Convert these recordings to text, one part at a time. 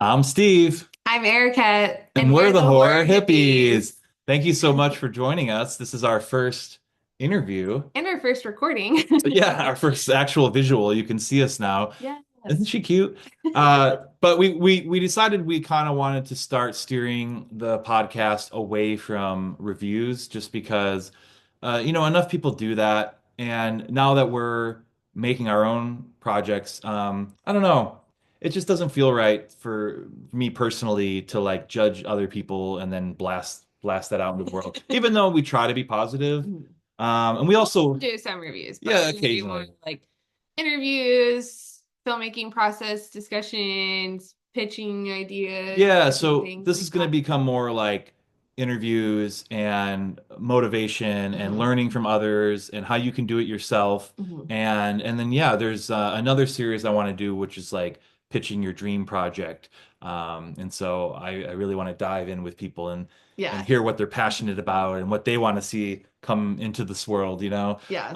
I'm Steve, I'm Erica, and and we're we're the the Horror horror Hippies. hippies. Thank you so much for joining us. This is our first interview. And our first recording. Yeah, our first actual visual. You can see us now. Isn't Yes. she cute? But we decided we kind of wanted to start steering the podcast away from reviews just because enough people do that. And now that we're making our own projects, I don't know. It just doesn't feel right for me personally to like judge other people and then blast that out into the world. Even though we try to be positive. And we We'll also, do some reviews, but yeah, we do more occasionally. like interviews, filmmaking process discussions, pitching ideas, Yeah, pitching so things this is like going to that. become more like interviews and motivation and Mhm. learning from others and how you can do it yourself. Mhm. And then yeah, there's another series I want to do, which is like pitching your dream project. And so I really want to dive in with people and Yes. hear what they're passionate about and what they want to see come into this world, you know? Yes.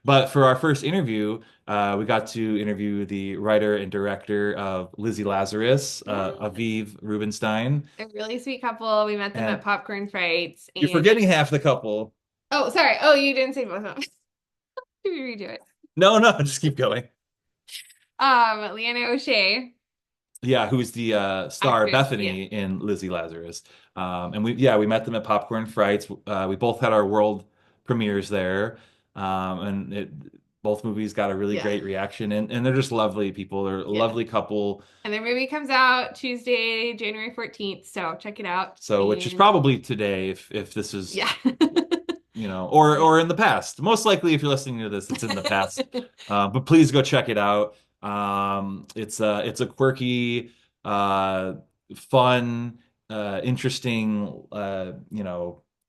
But for our first interview, we got to interview the writer and director of Lizzie Lazarus, Yes. Aviv Rubinstein. A really sweet couple. We met them And at Popcorn Frights you're and forgetting half the couple. oh, sorry. Oh, you didn't say both of them. Let me redo it. No, no, just keep going. Lianne O'Shea, Yeah, who's the star actress. Yeah. Bethany in Lizzie Lazarus. And we met them at Popcorn Frights. We both had our world premieres there. And both movies got a really Yeah. great reaction and they're just lovely people. They're a Yeah. lovely couple. And their movie comes out Tuesday, January 14th. So check it out. So, which is And probably today if this is, yeah. or in the past. Most likely, if you're listening to this, it's in the past. But please go check it out. It's a quirky, uh, fun, interesting,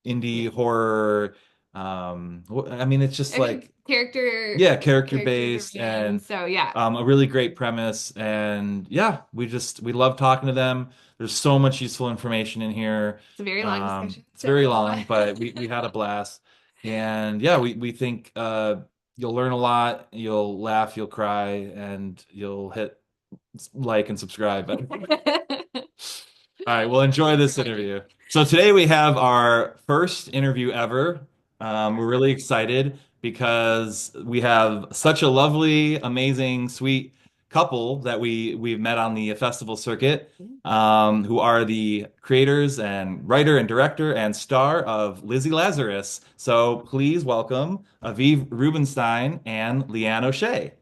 indie horror. I mean, it's just I mean, like yeah, character character based driven. and So yeah, a really great premise. And yeah, we love talking to them. There's so much useful information in here. it's a very long discussion. It's very long, So but we had a blast. And yeah, we think you'll learn a lot, you'll laugh, you'll cry, and you'll hit like and subscribe. All right, well, enjoy thanks for this joining. interview. So today we have our first interview ever. We're really excited because we have such a lovely, amazing, sweet couple that we've met on the festival circuit, who are the creators and writer and director and star of Lizzie Lazarus. So please welcome Aviv Rubinstein and Lianne O'Shea.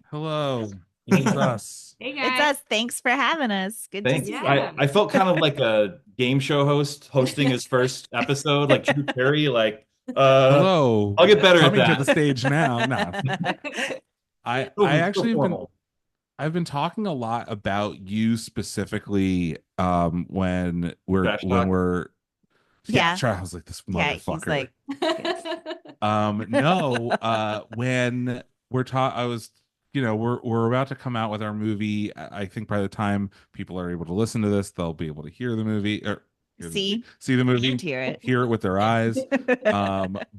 Hello, it's us. Hey It's guys. us. Thanks for having us. Good to Thanks. see you. Yeah. I felt kind of like a game show host hosting his first episode, like Drew Carey. Like, uh, Hello, I'll get better at coming to the that. stage now. No, I So actually have been formal. I've been talking a lot about you specifically Trash talk. we're yeah, Yeah. try I was like this Yeah. He's motherfucker. like, yes. No, when we're taught I was we're about to come out with our movie. I think by the time people are able to listen to this, they'll be able to hear the movie or See see the movie, and hear it. hear it with their eyes.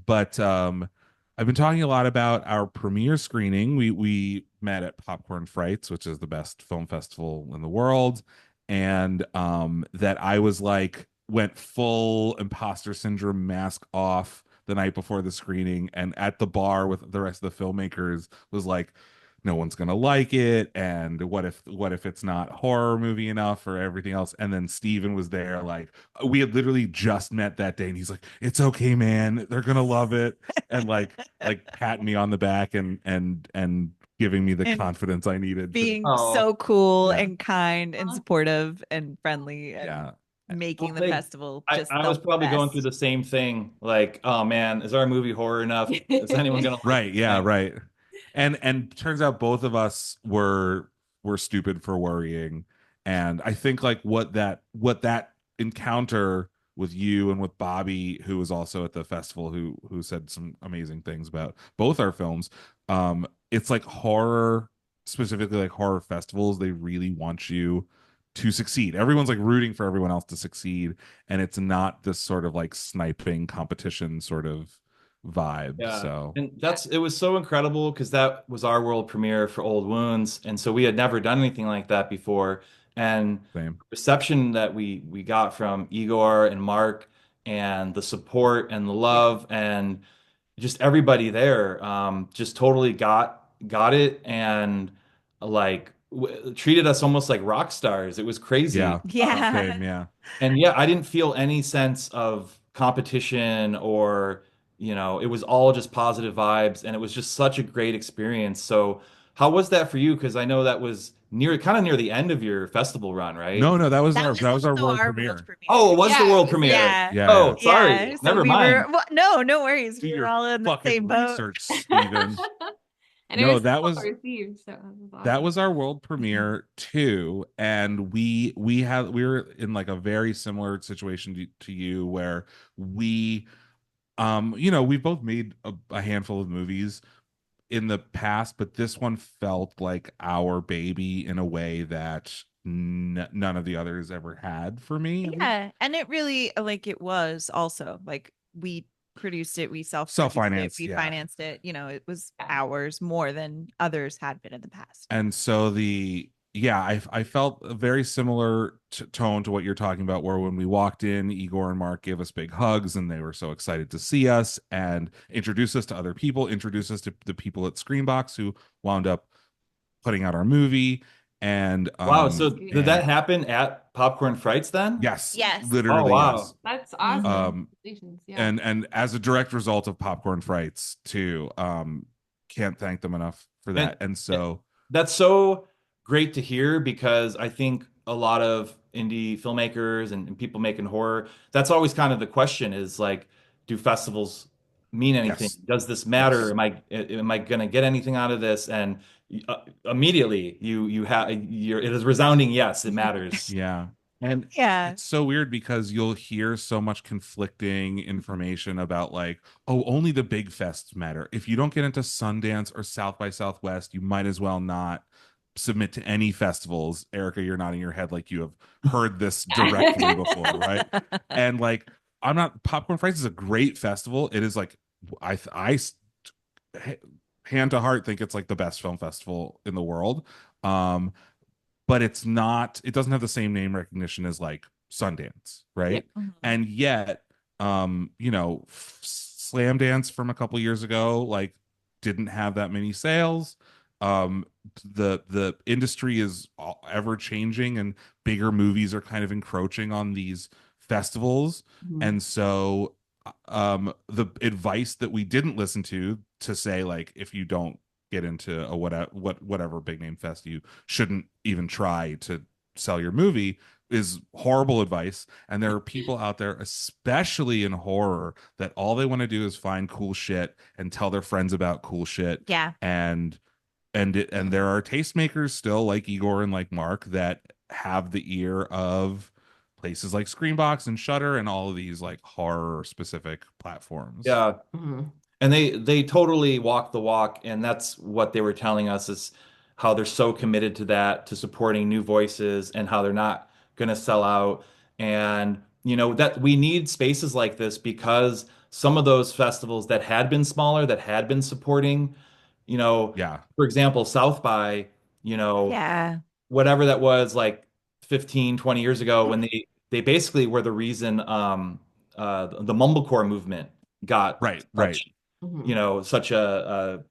But I've been talking a lot about our premiere screening. We met at Popcorn Frights, which is the best film festival in the world, and that I was like went full imposter syndrome mask off the night before the screening and at the bar with the rest of the filmmakers was like no one's gonna like it and what if it's not horror movie enough or everything else. And then Steven was there, like we had literally just met that day and he's like it's okay man, they're gonna love it, and like patting me on the back and giving me the And confidence I needed to. being Oh, so cool Yeah, and kind and supportive and friendly and yeah. making well, the thanks. festival I, just I was the probably going through best. the same thing. Like, oh man, is our movie horror enough? Is anyone gonna like Right, this yeah, thing? right. And turns out both of us were stupid for worrying. And I think like what that encounter with you and with Bobby, who was also at the festival, who said some amazing things about both our films. It's like horror, specifically like horror festivals, they really want you to succeed. Everyone's like rooting for everyone else to succeed, and it's not this sort of like sniping competition sort of vibe. Yeah. So And Yeah. it was so incredible because that was our world premiere for Old Wounds. And so we had never done anything like that before. And Same. reception that we got from Igor and Mark, and the support and the love and just everybody there, just totally got it, and like treated us almost like rock stars. It was crazy. Yeah. Yeah. Same. Yeah. And yeah, I didn't feel any sense of competition, or, it was all just positive vibes, and it was just such a great experience. So how was that for you? Because I know that was kind of near the end of your festival run, right? No, no, That was that was our also world our world premiere. premiere. Oh, it was the Yeah, world it was premiere. Yeah. Yeah. Oh, sorry. Yeah. So Never we were, mind. well, no worries. Do We were your all in the fucking same boat. research, Steven. And it No, was so well received, so that awesome. was our world premiere too, and we were in like a very similar situation to you, where we we've both made a handful of movies in the past, but this one felt like our baby in a way that none of the others ever had for me. Yeah. And it really, like, it was also like we produced it, we self-produced it, Self-financed, we yeah. financed it. It was Yeah. ours more than others had been in the past. And so I felt a very similar tone to what you're talking about, where when we walked in, Igor and Mark gave us big hugs, and they were so excited to see us and introduce us to other people, introduce us to the people at Screenbox who wound up putting out our movie. And Wow. So Great. did that happen at Popcorn Frights then? yes, Yes. Oh, literally wow. yes. That's awesome. Congratulations. Yeah. And as a direct result of Popcorn Frights too, can't thank them enough for that. And so that's so great to hear, because I think a lot of indie filmmakers and people making horror, that's always kind of the question, is like, do festivals mean anything? Yes. Does this matter? Yes. Am I going to get anything out of this? And immediately it is resounding yes, it matters. yeah. And Yeah. it's so weird because you'll hear so much conflicting information about like, oh, only the big fests matter. If you don't get into Sundance or South by Southwest, you might as well not submit to any festivals. Erica, you're nodding your head like you have heard this directly before, right? And like, Popcorn Frights is a great festival. It is like, I hand to heart think it's like the best film festival in the world. But it doesn't have the same name recognition as like Sundance, right? Yeah. And yet Slam Dance from a couple years ago like didn't have that many sales. The industry is ever changing, and bigger movies are kind of encroaching on these festivals. And so the advice that we didn't listen to say like, if you don't get into a whatever big name fest, you shouldn't even try to sell your movie, is horrible advice. And there are people out there, especially in horror, that all they want to do is find cool shit and tell their friends about cool shit. Yeah. And there are tastemakers still like Igor and like Mark that have the ear of places like Screenbox and Shudder and all of these like horror specific platforms. Yeah. And they totally walk the walk, and that's what they were telling us, is how they're so committed to that, to supporting new voices, and how they're not going to sell out. And that we need spaces like this, because some of those festivals that had been smaller, that had been supporting, Yeah. for example, South by, Yeah. whatever that was, like 15, 20 years ago, when they basically were the reason the mumblecore movement got Right. such a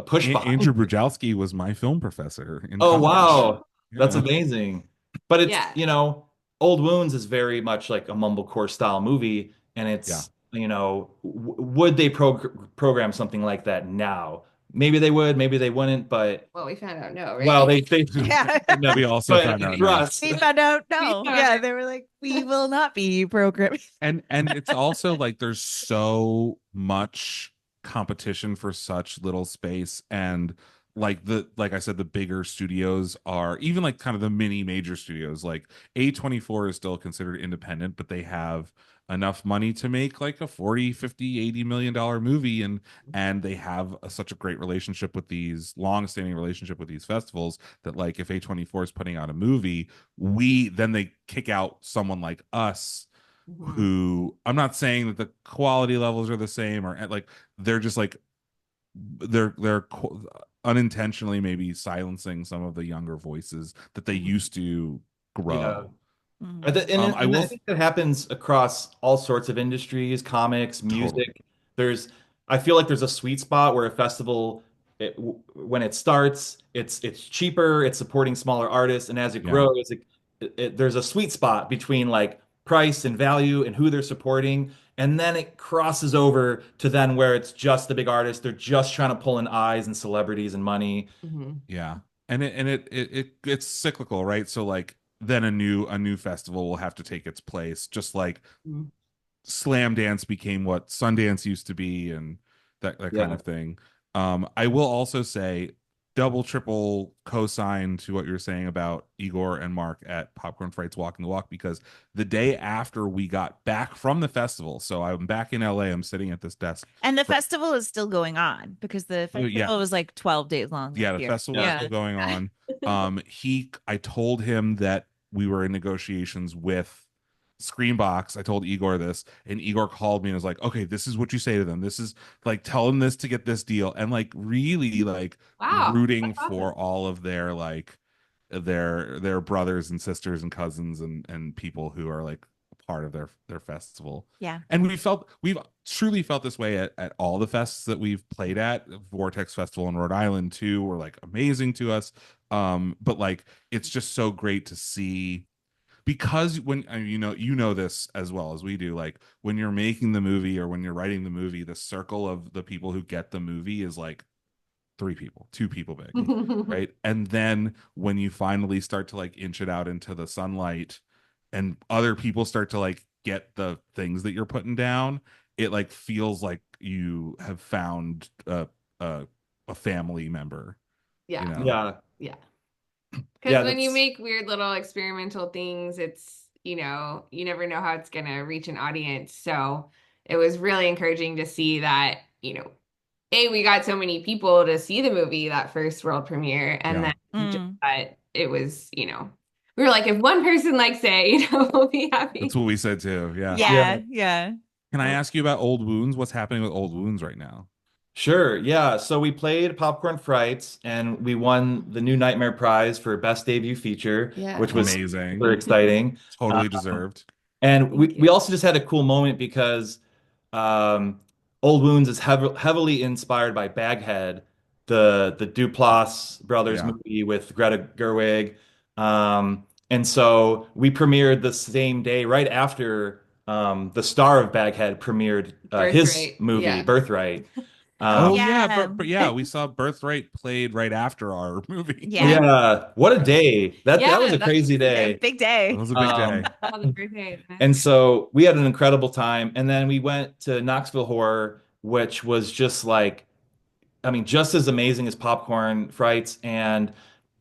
push behind. Andrew Brujowski was my film professor in Oh, college. wow. That's Yeah. amazing. But it's, Yeah. Old Wounds is very much like a mumblecore style movie, and it's, would they program something like that now? Maybe they would, maybe they wouldn't, but Well, we found out no, right? well, they Yeah. no, We also but found out for no. us, We found out no. We found Yeah, out. they were like, we will not be programming. And it's also like there's so much competition for such little space, and like I said, the bigger studios are, even like kind of the mini major studios, like A24 is still considered independent, but they have enough money to make like a 40, 50, 80 million dollar movie, and they have such a great relationship with these long-standing relationship with these festivals, that like if A24 is putting out a movie, then they kick out someone like us, who, I'm not saying that the quality levels are the same, or like they're just like they're unintentionally maybe silencing some of the younger voices that they used to Yeah. grow. Mhm. I And will I think that happens across all sorts of industries, comics, totally. music. There's, I feel like there's a sweet spot where a festival, when it starts, it's cheaper, it's supporting smaller artists, and as it Yeah. grows, there's a sweet spot between like price and value and who they're supporting, and then it crosses over to then where it's just the big artists. They're just trying to pull in eyes and celebrities and money. Mhm. Yeah. It's cyclical, right? So like then a new festival will have to take its place, just like Mhm. Slam Dance became what Sundance used to be, and that kind Yeah. of thing. I will also say double triple cosign to what you're saying about Igor and Mark at Popcorn Frights Walking the Walk, because the day after we got back from the festival, so I'm back in LA, I'm sitting at this desk. And the festival is still going on because the Yeah, festival was like 12 days long yeah, this the year. festival is Yeah. still Yeah. going on. I told him that we were in negotiations with Screenbox. I told Igor this, and Igor called me and was like, "Okay, this is what you say to them. This is like tell them this to get this deal," and like really like Wow, rooting that's awesome. for all of their like their brothers and sisters and cousins and people who are like a part of their festival. Yeah. And we've truly felt this way at all the fests that we've played at. Vortex Festival in Rhode Island too were like amazing to us. But like it's just so great to see, because when you know this as well as we do, like when you're making the movie or when you're writing the movie, the circle of the people who get the movie is like three people, two people big, right? And then when you finally start to like inch it out into the sunlight and other people start to like get the things that you're putting down, it like feels like you have found a, a family member, you Yeah, know? Yeah. yeah. Yeah, Because when you that's make weird little experimental things, it's, you never know how it's gonna reach an audience. So it was really encouraging to see that, A, we got so many people to see the movie that first world premiere, and Yeah. then just Mm. that it was, we were like, if one person likes it, we'll be That's happy. what we said too. Yeah. yeah. Yeah. Yeah. Can I ask you about Old Wounds? What's happening with Old Wounds right now? Sure. Yeah. So we played Popcorn Frights and we won the new Nightmare Prize for Best Debut Feature, which Yeah. was Amazing. super exciting. Totally deserved. And Thank we you. also just had a cool moment because um, Old Wounds is heavily inspired by Baghead, the Duplass brothers Yeah. movie with Greta Gerwig. And so we premiered the same day, right after the star of Baghead premiered his Birthright. movie, Yeah. Birthright. Oh Um, yeah, Yeah. but yeah, we saw Birthright played right after our movie. Yeah. yeah, what a day. That was Yeah, a that's crazy A day. big That day. was a big Um, day. all the birthday. And so we had an incredible time. And then we went to Knoxville Horror, which was just like, I mean, just as amazing as Popcorn Frights. And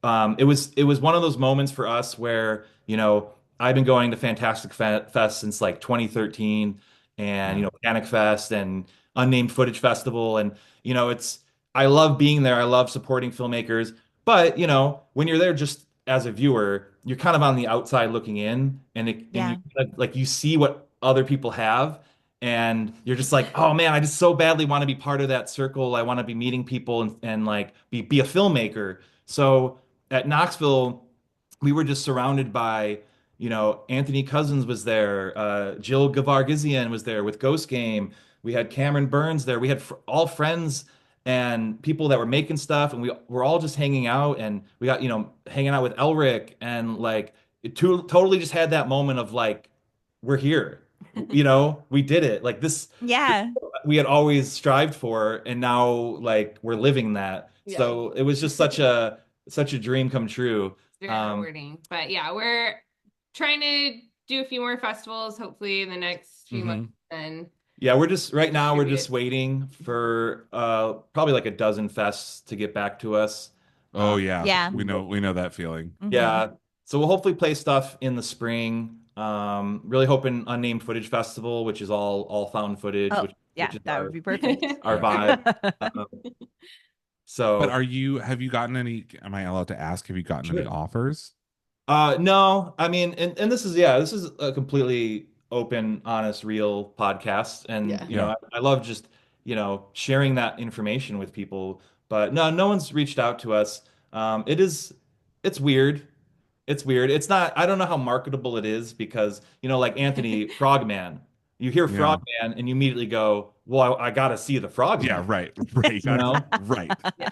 it was one of those moments for us where, I've been going to Fantastic Fest since like 2013 and, Yeah. Panic Fest and Unnamed Footage Festival. And, I love being there. I love supporting filmmakers. But, when you're there just as a viewer, you're kind of on the outside looking in and you Yeah. like you see what other people have and you're just like, oh man, I just so badly want to be part of that circle. I want to be meeting people and like be a filmmaker. So at Knoxville, we were just surrounded by, Anthony Cousins was there, Jill Gavargizian was there with Ghost Game. We had Cameron Burns there. We had all friends and people that were making stuff, and we were all just hanging out, and we got, hanging out with Elric, and like totally just had that moment of like, we're here, we did it. Like this Yeah. we had always strived for, and now like we're living that. Yeah. So it was just such a dream come true. Very rewarding. But yeah, we're trying to do a few more festivals, hopefully in the next few Mhm. months. And Yeah, we're just right now we're distribute just it. waiting for probably like a dozen fests to get back to us. Oh Uh, yeah. Yeah. We know that feeling. Mhm. yeah, so we'll hopefully play stuff in the spring. Really hoping Unnamed Footage Festival, which is all found footage, Oh, which yeah, is that would be perfect. our Yeah. vibe. Um, But so have you gotten any, am I allowed to ask, have you gotten any sure. offers? No, I mean, and this is a completely open, honest, real podcast, and Yeah. Yeah. I love just sharing that information with people. But no one's reached out to us. It's weird. It's weird. It's not, I don't know how marketable it is because, like Anthony Frogman, you hear Yeah. Frogman and you immediately go, well, I got to see the Frogman, Yeah, right. Right. you know? Right. Yeah.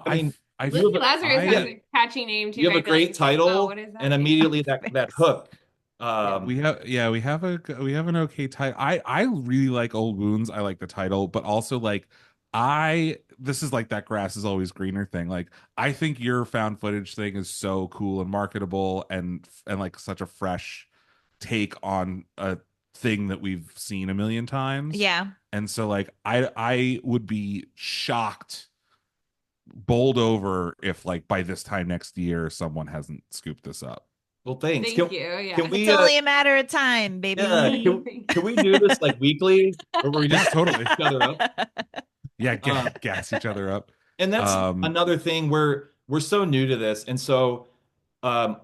I mean, I you Lizzie have Lazarus has yeah, a catchy name too. you have I a feel like great it's like, oh, what title does that and mean? immediately that Thanks. hook. we have yeah, we have an okay title. I really like Old Wounds. I like the title, but also like this is like that grass is always greener thing. Like I think your found footage thing is so cool and marketable and like such a fresh take on a thing that we've seen a million times. Yeah. And so like I would be shocked, bowled over if like by this time next year someone hasn't scooped this up. Well, thanks. Thank you. Yeah. Can It's we only a matter of time, yeah, baby. can we do this like weekly where we Yeah, just totally. each other up? Yeah, Uh, gas each other up. and that's Um, another thing we're so new to this, and so um,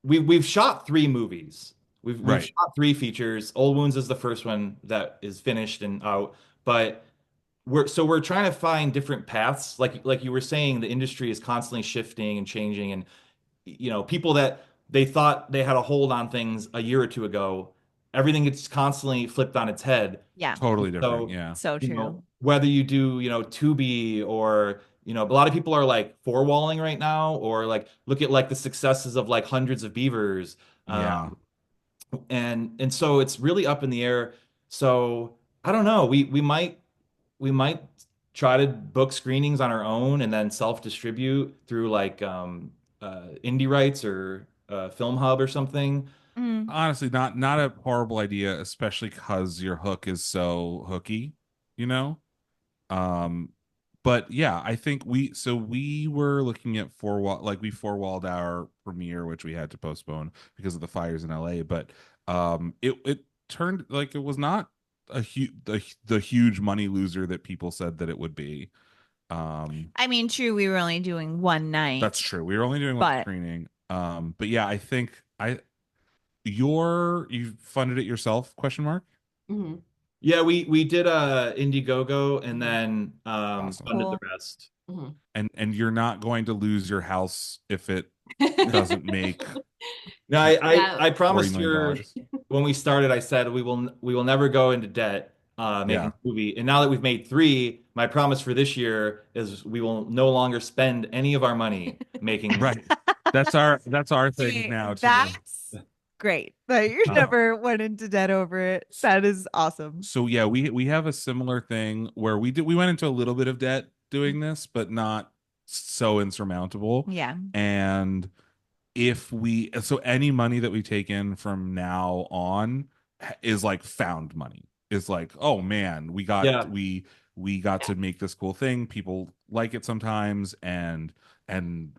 we've shot 3 movies. We've right. shot 3 features. Old Wounds is the first one that is finished and out, but we're trying to find different paths. Like you were saying, the industry is constantly shifting and changing, and people that they thought they had a hold on things a year or two ago, everything gets constantly flipped on its head. Yeah. Totally different. So, Yeah. So true. whether you do, Tubi or, a lot of people are like four-walling right now, or like look at like the successes of like Hundreds of Beavers. Yeah. And so it's really up in the air. So I don't know. We might try to book screenings on our own and then self-distribute through like indie rights or Film Hub or something. Mm. Honestly, not a horrible idea, especially because your hook is so hooky, you know? Um, but yeah, I think we were looking at we four-walled our premiere, which we had to postpone because of the fires in LA, but it turned like it was not the huge money loser that people said that it would be. I mean, true, we were only doing one night, That's true. We were only doing one but screening. But yeah, I think you funded it yourself, question mark? Mhm. Yeah, we did Indiegogo and then Awesome. funded the cool. rest. Mhm. And you're not going to lose your house if it doesn't make No, I Yeah. promised $40 million. when we started, I said we will never go into debt making Yeah. a movie. And now that we've made 3, my promise for this year is we will no longer spend any of our money making. Right. That's our thing Hey, now too. that's great. Like you Oh. never went into debt over it. That is awesome. So yeah, we have a similar thing where we went into a little bit of debt doing this, but not so insurmountable. Yeah. And any money that we take in from now on is like found money. Is like, oh man, Yeah. we got to make this cool thing. People like it sometimes, and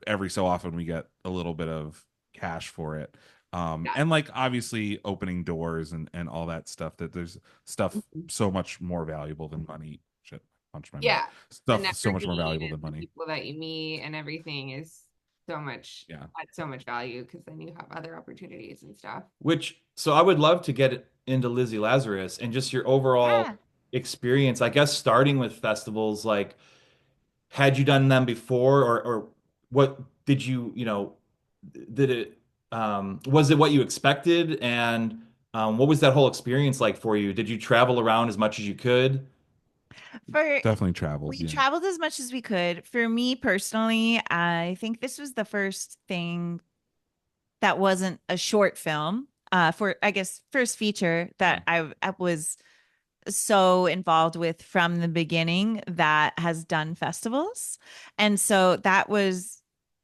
every so often we get a little bit of cash for it. Yeah. And like obviously opening doors and all that stuff, that there's stuff so much more valuable than money. Shit, punch my mouth. Yeah. Stuff The so much more networking valuable and than the money. people that you meet and everything is so much, Yeah. adds so much value because then you have other opportunities and stuff. So I would love to get into Lizzie Lazarus and just your overall Yeah. experience, I guess, starting with festivals. Like, had you done them before, or what did did it, was it what you expected? And what was that whole experience like for you? Did you travel around as much as you could? For Definitely traveled. We Yeah. traveled as much as we could. For me personally, I think this was the first thing that wasn't a short film. For I guess first feature that I was so involved with from the beginning that has done festivals. And so that was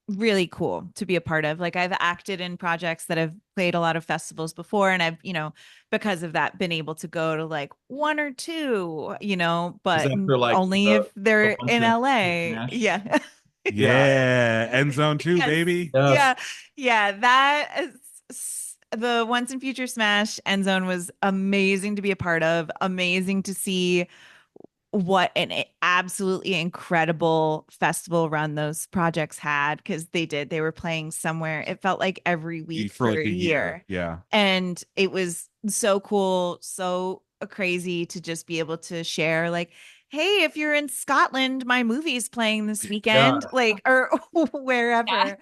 really cool to be a part of. Like I've acted in projects that have played a lot of festivals before, and I've, because of that, been able to go to like 1 or 2, Is but that for like only if the they're ones in that LA. smash? Yeah. Yeah. End zone 2, Yes. baby. Yes. Yeah. Yeah. That is the Once and Future Smash End Zone was amazing to be a part of. Amazing to see what an absolutely incredible festival run those projects had, because they were playing somewhere, it felt like every week For for like a a year. Yeah. And it was so cool, so crazy to just be able to share like, hey, if you're in Scotland, my movie's playing this weekend, like, or wherever.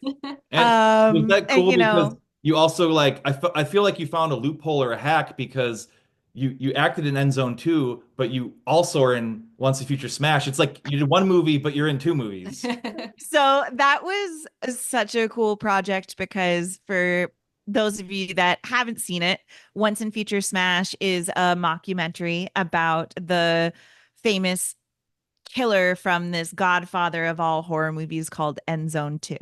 And was that cool You because know, you also like I feel like you found a loophole or a hack because you acted in End Zone 2, but you also are in Once and Future Smash. It's like you did one movie, but you're in two movies. so that was such a cool project because for those of you that haven't seen it, Once and Future Smash is a mockumentary about the famous killer from this godfather of all horror movies called End Zone 2.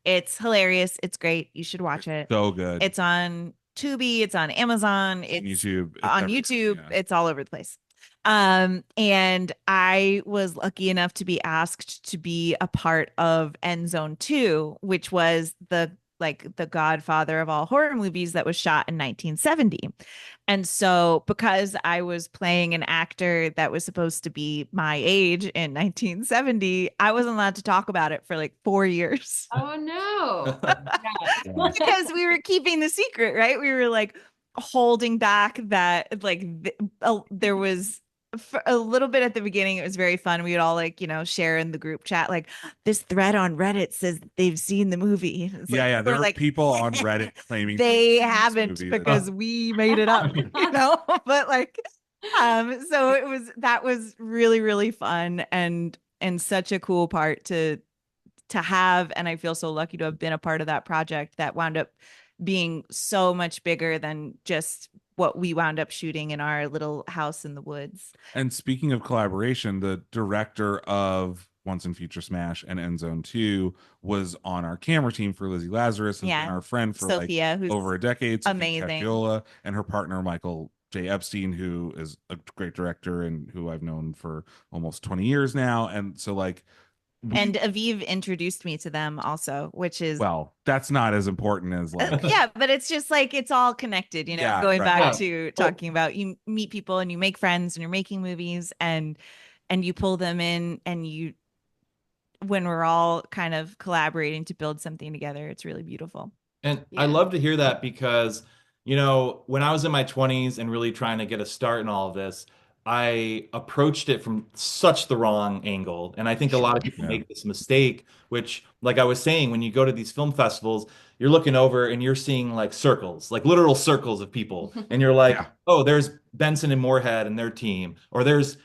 It's hilarious. It's great. You should watch it. So good. It's on Tubi, it's on Amazon, it's YouTube. It's on everywhere, YouTube, yeah. it's all over the place. And I was lucky enough to be asked to be a part of End Zone 2, which was the godfather of all horror movies that was shot in 1970. And so because I was playing an actor that was supposed to be my age in 1970, I wasn't allowed to talk about it for like 4 years. Oh no. Yeah. Because we were keeping the secret, right? We were like holding back that there was for a little bit at the beginning. It was very fun. We would all like, share in the group chat, like this thread on Reddit says they've seen the movie. It's Yeah, like, yeah. There we're were like, people on Reddit claiming they this haven't movie because we made it up, but like, so that was really, really fun and such a cool part to have. And I feel so lucky to have been a part of that project that wound up being so much bigger than just what we wound up shooting in our little house in the woods. And speaking of collaboration, the director of Once and Future Smash and End Zone 2 was on our camera team for Lizzie Lazarus, has been Yeah. our friend for Sophia, who's over a decade. Sophia amazing. Cacciola, and her partner Michael J. Epstein, who is a great director and who I've known for almost 20 years now. And so and Aviv introduced me to them also, which is well, that's not as important as yeah, but it's just like it's all connected, Yeah, going right. back Yeah. to talking about you meet people and you make friends and you're making movies and you pull them in and you when we're all kind of collaborating to build something together, it's really beautiful. And I Yeah. love to hear that because, when I was in my 20s and really trying to get a start in all of this, I approached it from such the wrong angle. And I think a lot of people Yeah. make this mistake, which, like I was saying, when you go to these film festivals, you're looking over and you're seeing like circles, like literal circles of people. And you're like, Yeah. oh, there's Benson and Moorhead and their team, or there's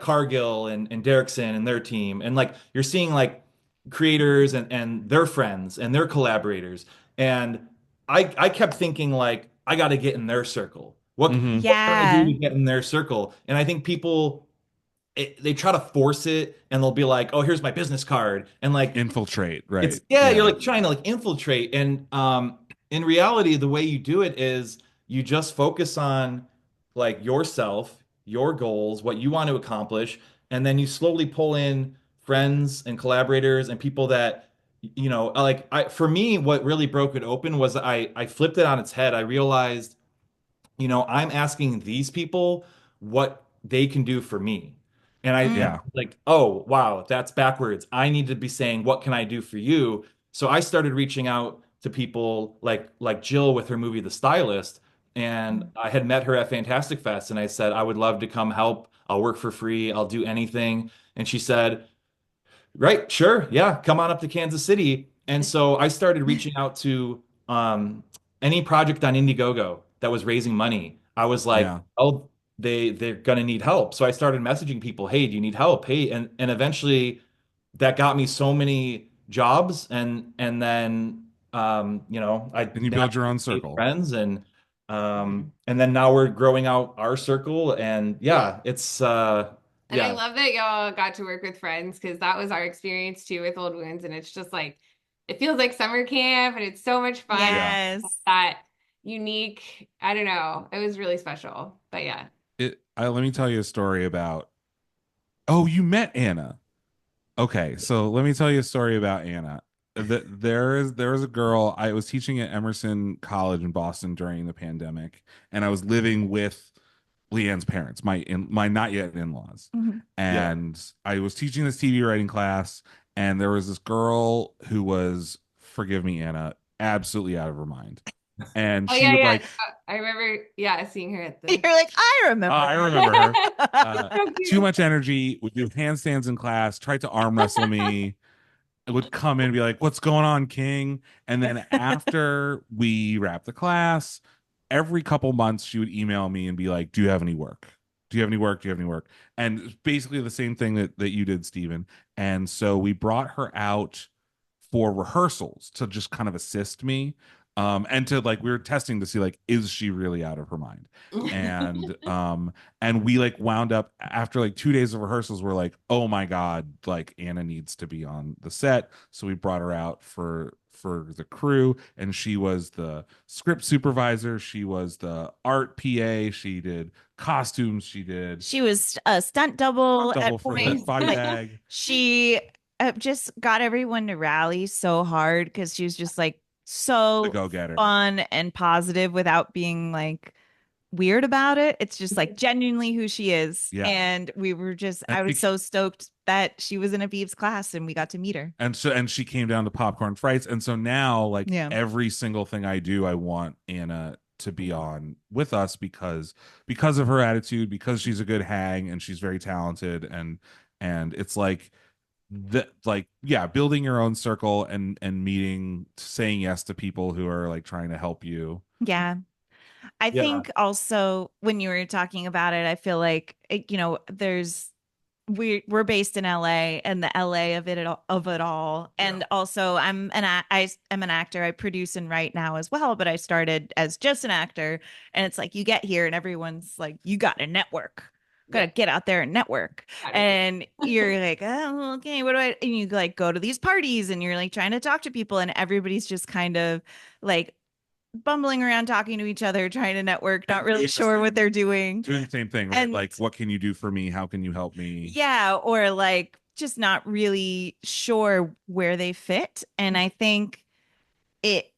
Cargill and Derrickson and their team. And like you're seeing like creators and their friends and their collaborators. And I kept thinking like I got to get in their circle. Mhm. What can I do Yeah. to get in their circle? And I think people they try to force it and they'll be like, "Oh, here's my business card." And like Infiltrate, right? it's you're like trying to like infiltrate and in reality the way you do it is you just focus on like yourself, your goals, what you want to accomplish, and then you slowly pull in friends and collaborators and people that like for me what really broke it open was I flipped it on its head. I realized I'm asking these people what they can do for me. And Yeah. like, oh, wow, that's backwards. I need to be saying, what can I do for you? So I started reaching out to people like Jill with her movie The Stylist. And I had met her at Fantastic Fest and I said, I would love to come help. I'll work for free. I'll do anything. And she said, right, sure. Yeah, come on up to Kansas City. And so I started reaching out to any project on Indiegogo that was raising money. I was like, Yeah. oh, they're gonna need help. So I started messaging people, hey, do you need help? Hey, and eventually that got me so many jobs and then I And you now build your own made circle. friends and then now we're growing out our circle and yeah, it's And I yeah. love that y'all got to work with friends because that was our experience too with Old Wounds. And it's just like, it feels like summer camp and it's so much fun. Yes. That unique, I don't know. It was really special. But yeah. Let me tell you a story about. Oh, you met Anna. Okay, so let me tell you a story about Anna. There was a girl I was teaching at Emerson College in Boston during the pandemic, and I was living with Lianne's parents, my not yet in-laws, Mhm. and I was teaching this TV writing class, and there was this girl who was, forgive me, Anna, absolutely out of her mind. and Oh she yeah, would yeah. like, I remember, seeing her at the. You're like, I remember. I remember her. So Too cute. much energy, would do handstands in class, tried to arm wrestle me. It would come in and be like, "What's going on, King?" And then after we wrapped the class, every couple months she would email me and be like, "Do you have any work? Do you have any work? Do you have any work?" And it's basically the same thing that you did, Stephen. And so we brought her out for rehearsals to just kind of assist me. And to like we were testing to see like, is she really out of her mind? And we like wound up after like 2 days of rehearsals, we're like, oh my God, like Anna needs to be on the set. So we brought her out for the crew, and she was the script supervisor, she was the art PA, she did costumes, She was a stunt double double at for the points. body Like, bag. she just got everyone to rally so hard because she was just like The so go-getter. fun and positive without being like weird about it. It's just like genuinely who she is. Yeah. And we were just, And I was she- so stoked that she was in Aviv's class and we got to meet her. and she came down to Popcorn Frights, and so now like Yeah. every single thing I do, I want Anna to be on with us because of her attitude, because she's a good hang and she's very talented, and it's like that, like, yeah, building your own circle and meeting, saying yes to people who are like trying to help you. Yeah. I Yeah. think also when you were talking about it, I feel like there's we're based in LA and the LA of it all. And also I am an actor. I produce and write now as well, but I started as just an actor. And it's like you get here and everyone's like, you got to network. Gotta get out there and network. And you're like, oh, okay, what do I, and you like go to these parties and you're like trying to talk to people and everybody's just kind of like bumbling around talking to each other, trying to network, not really sure what they're doing. Doing the same thing, right? And like, what can you do for me? How can you help me? yeah, or like just not really sure where they fit. And I think it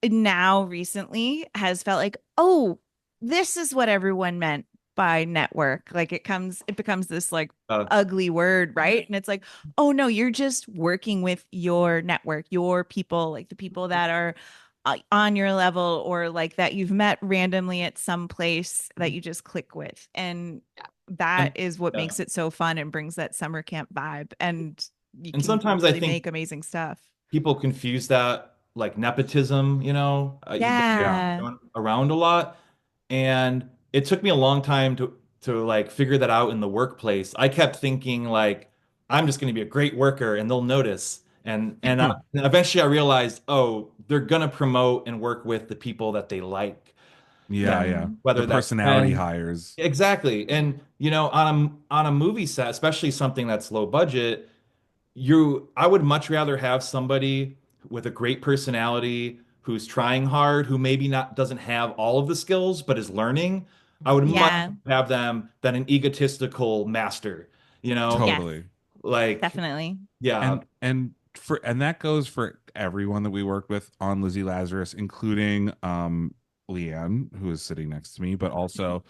now recently has felt like, oh, this is what everyone meant by network. Like it becomes this like ugly word, right? And it's like, oh no, you're just working with your network, your people, like the people that are on your level or like that you've met randomly at some place that you just click with. And that is what makes it so fun and brings that summer camp vibe. And you can sometimes really I think make amazing stuff. people confuse that like nepotism, Yeah. around a lot. And it took me a long time to like figure that out in the workplace. I kept thinking like I'm just going to be a great worker and they'll notice. And eventually I realized, oh, they're going to promote and work with the people that they like. Yeah. Whether The that's personality hires. exactly. And on a movie set, especially something that's low budget, I would much rather have somebody with a great personality who's trying hard, who maybe not doesn't have all of the skills but is learning. I would much Yeah. have them than an egotistical master, Yes, Totally. like definitely. yeah. And that goes for everyone that we worked with on Lizzie Lazarus, including Lianne, who is sitting next to me, but also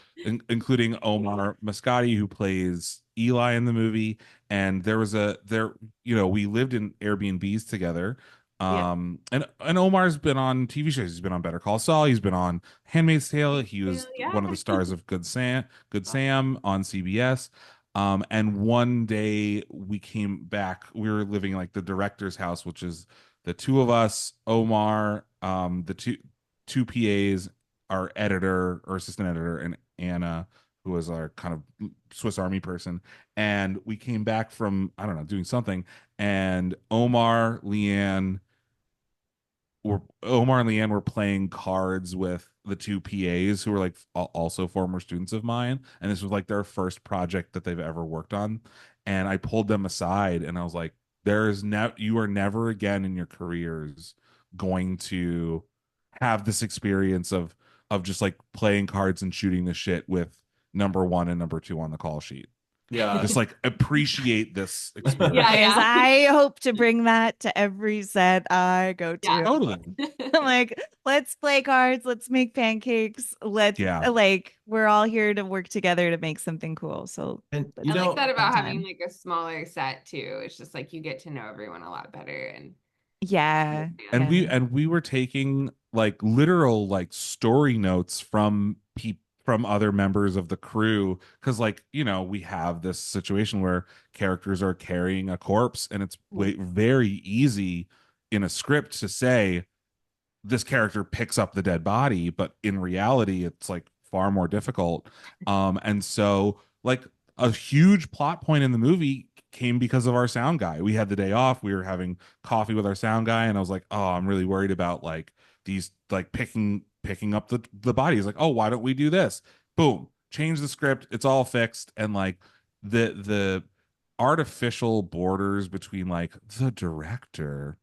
including Omar Mascati, who plays Eli in the movie. And we lived in Airbnbs together. And Omar's been on TV shows. He's been on Better Call Saul. He's been on Handmaid's Tale. He was one of the stars of Good Sam on CBS. And one day we came back. We were living in like the director's house, which is the two of us, Omar, the two PAs, our editor or assistant editor, and Anna, who was our kind of Swiss Army person. And we came back from, I don't know, doing something, and Omar and Lianne were playing cards with the two PAs who were like also former students of mine, and this was like their first project that they've ever worked on. And I pulled them aside and I was like, you are never again in your careers going to have this experience of just like playing cards and shooting the shit with number one and number two on the call sheet. Yeah. Just like appreciate this experience. Yes, I hope to bring that to every set I go to. Yeah. Totally. I'm like, let's play cards, let's make pancakes, like we're all here to work together to make something cool. So And I like that about fun having time. like a smaller set too. It's just like you get to know everyone a lot better and Yeah. And Yeah. we were taking like literal like story notes from from other members of the crew, because like, you know, we have this situation where characters are carrying a corpse, and it's very easy in a script to say this character picks up the dead body, but in reality it's like far more difficult. And so like a huge plot point in the movie came because of our sound guy. We had the day off, we were having coffee with our sound guy, and I was like, oh, I'm really worried about like these like picking up the body. He's like, oh, why don't we do this? Boom, change the script, it's all fixed. And like the artificial borders between like the director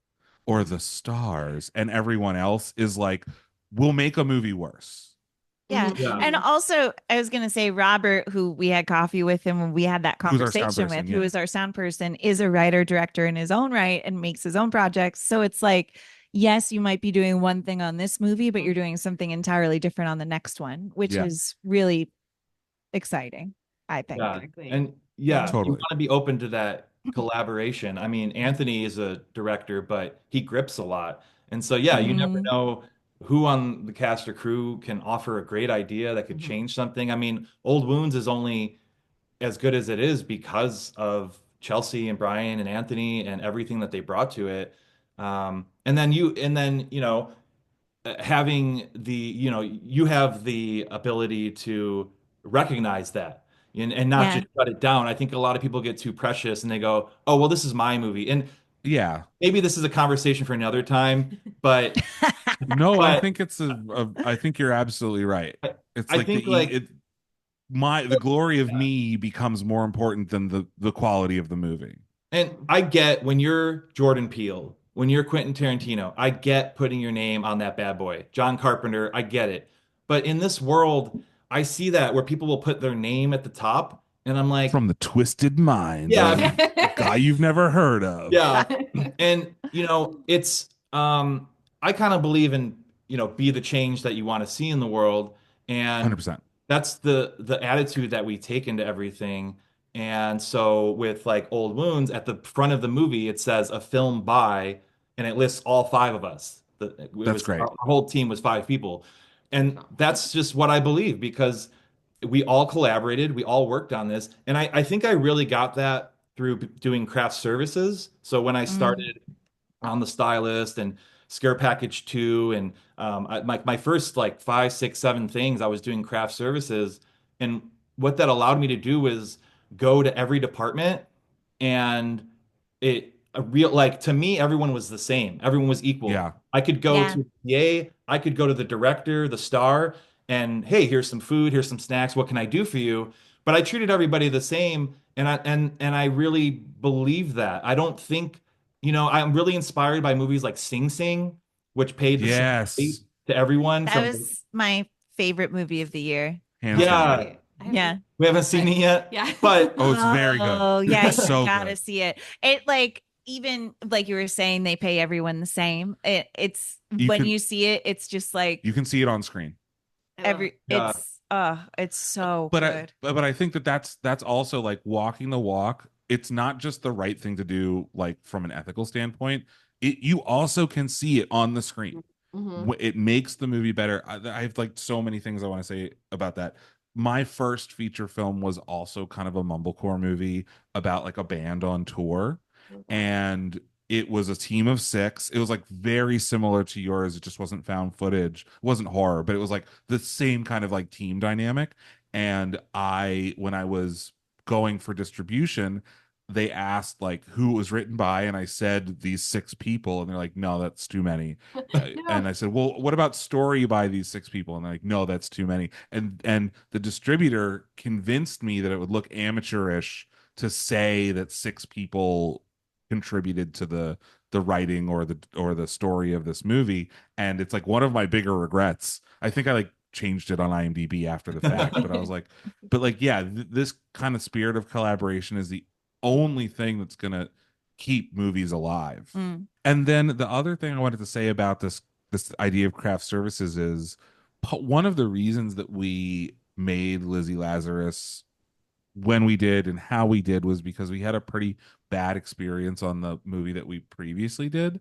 or the stars and everyone else is like, will make a movie worse. Yeah. Yeah. And also, I was going to say, Robert, who we had coffee with him when we had that Who's our sound conversation person? with, who is our sound person, is a writer director in his own right and makes his own projects. So it's like, yes, you might be doing one thing on this movie, but you're doing something entirely different on the next one, which Yeah. is really exciting, I think. Yeah. Exactly. And yeah, you Totally. want to be open to that collaboration. I mean, Anthony is a director, but he grips a lot. And so, yeah, you never Mhm. know who on the cast or crew can offer a great idea that could change something. I mean, Old Wounds is only as good as it is because of Chelsea and Brian and Anthony and everything that they brought to it. And then, you know, having the, you know, you have the ability to recognize that and not Yeah. just shut it down. I think a lot of people get too precious and they go, oh, well, this is my movie. And Yeah. maybe this is a conversation for another time, but No, I but think it's I think you're absolutely right. I, It's I like think like the glory of me becomes more important than the quality of the movie. and I get when you're Jordan Peele, when you're Quentin Tarantino, I get putting your name on that bad boy. John Carpenter, I get it. But in this world, I see that where people will put their name at the top, and I'm like, From the twisted mind yeah, of a guy you've never heard of. yeah. And you know, it's I kind of believe in, you know, be the change that you want to see in the world. And 100%. that's the attitude that we take into everything. And so with like Old Wounds at the front of the movie, it says a film by, and it lists all five of us. It That's was great. our whole team was five people. And that's just what I believe because we all collaborated, we all worked on this. And I think I really got that through doing craft services. So when I Mm. started on the stylist and Scare Package 2 and my first like five, six, seven things I was doing craft services. And what that allowed me to do was go to every department and it a real like to me everyone was the same. Everyone was equal. Yeah. I could go Yeah. to the PA, I could go to the director, the star, and hey, here's some food, here's some snacks. What can I do for you? But I treated everybody the same, and I really believe that. I don't think, you know, I'm really inspired by movies like Sing Sing, which paid the same rate Yes. to everyone That from was my favorite movie of the year. Hands down. yeah. Honestly, Yeah. We haven't seen it yet, yeah. but Oh, it's very good. Oh, yeah, It's you so gotta good. see it. It like even like you were saying, they pay everyone the same. It's You when can you see it, it's just like you can see it on screen. yeah. it's so But good. but I think that that's also like walking the walk. It's not just the right thing to do like from an ethical standpoint. You also can see it on the screen. Mhm. It makes the movie better. I have like so many things I want to say about that. My first feature film was also kind of a mumblecore movie about like a band on tour, and it was a team of six. It was like very similar to yours. It just wasn't found footage. It wasn't horror, but it was like the same kind of like team dynamic. And when I was going for distribution, they asked like who it was written by, and I said these six people, and they're like, no, that's too many. And I said, well, what about story by these six people? And they're like, no, that's too many. And the distributor convinced me that it would look amateurish to say that six people contributed to the writing or the story of this movie. And it's like one of my bigger regrets. I think I like changed it on IMDb after the fact, but I was like, but like, yeah, this kind of spirit of collaboration is the only thing that's gonna keep movies alive. Mm. And then the other thing I wanted to say about this idea of craft services is one of the reasons that we made Lizzie Lazarus when we did and how we did was because we had a pretty bad experience on the movie that we previously did,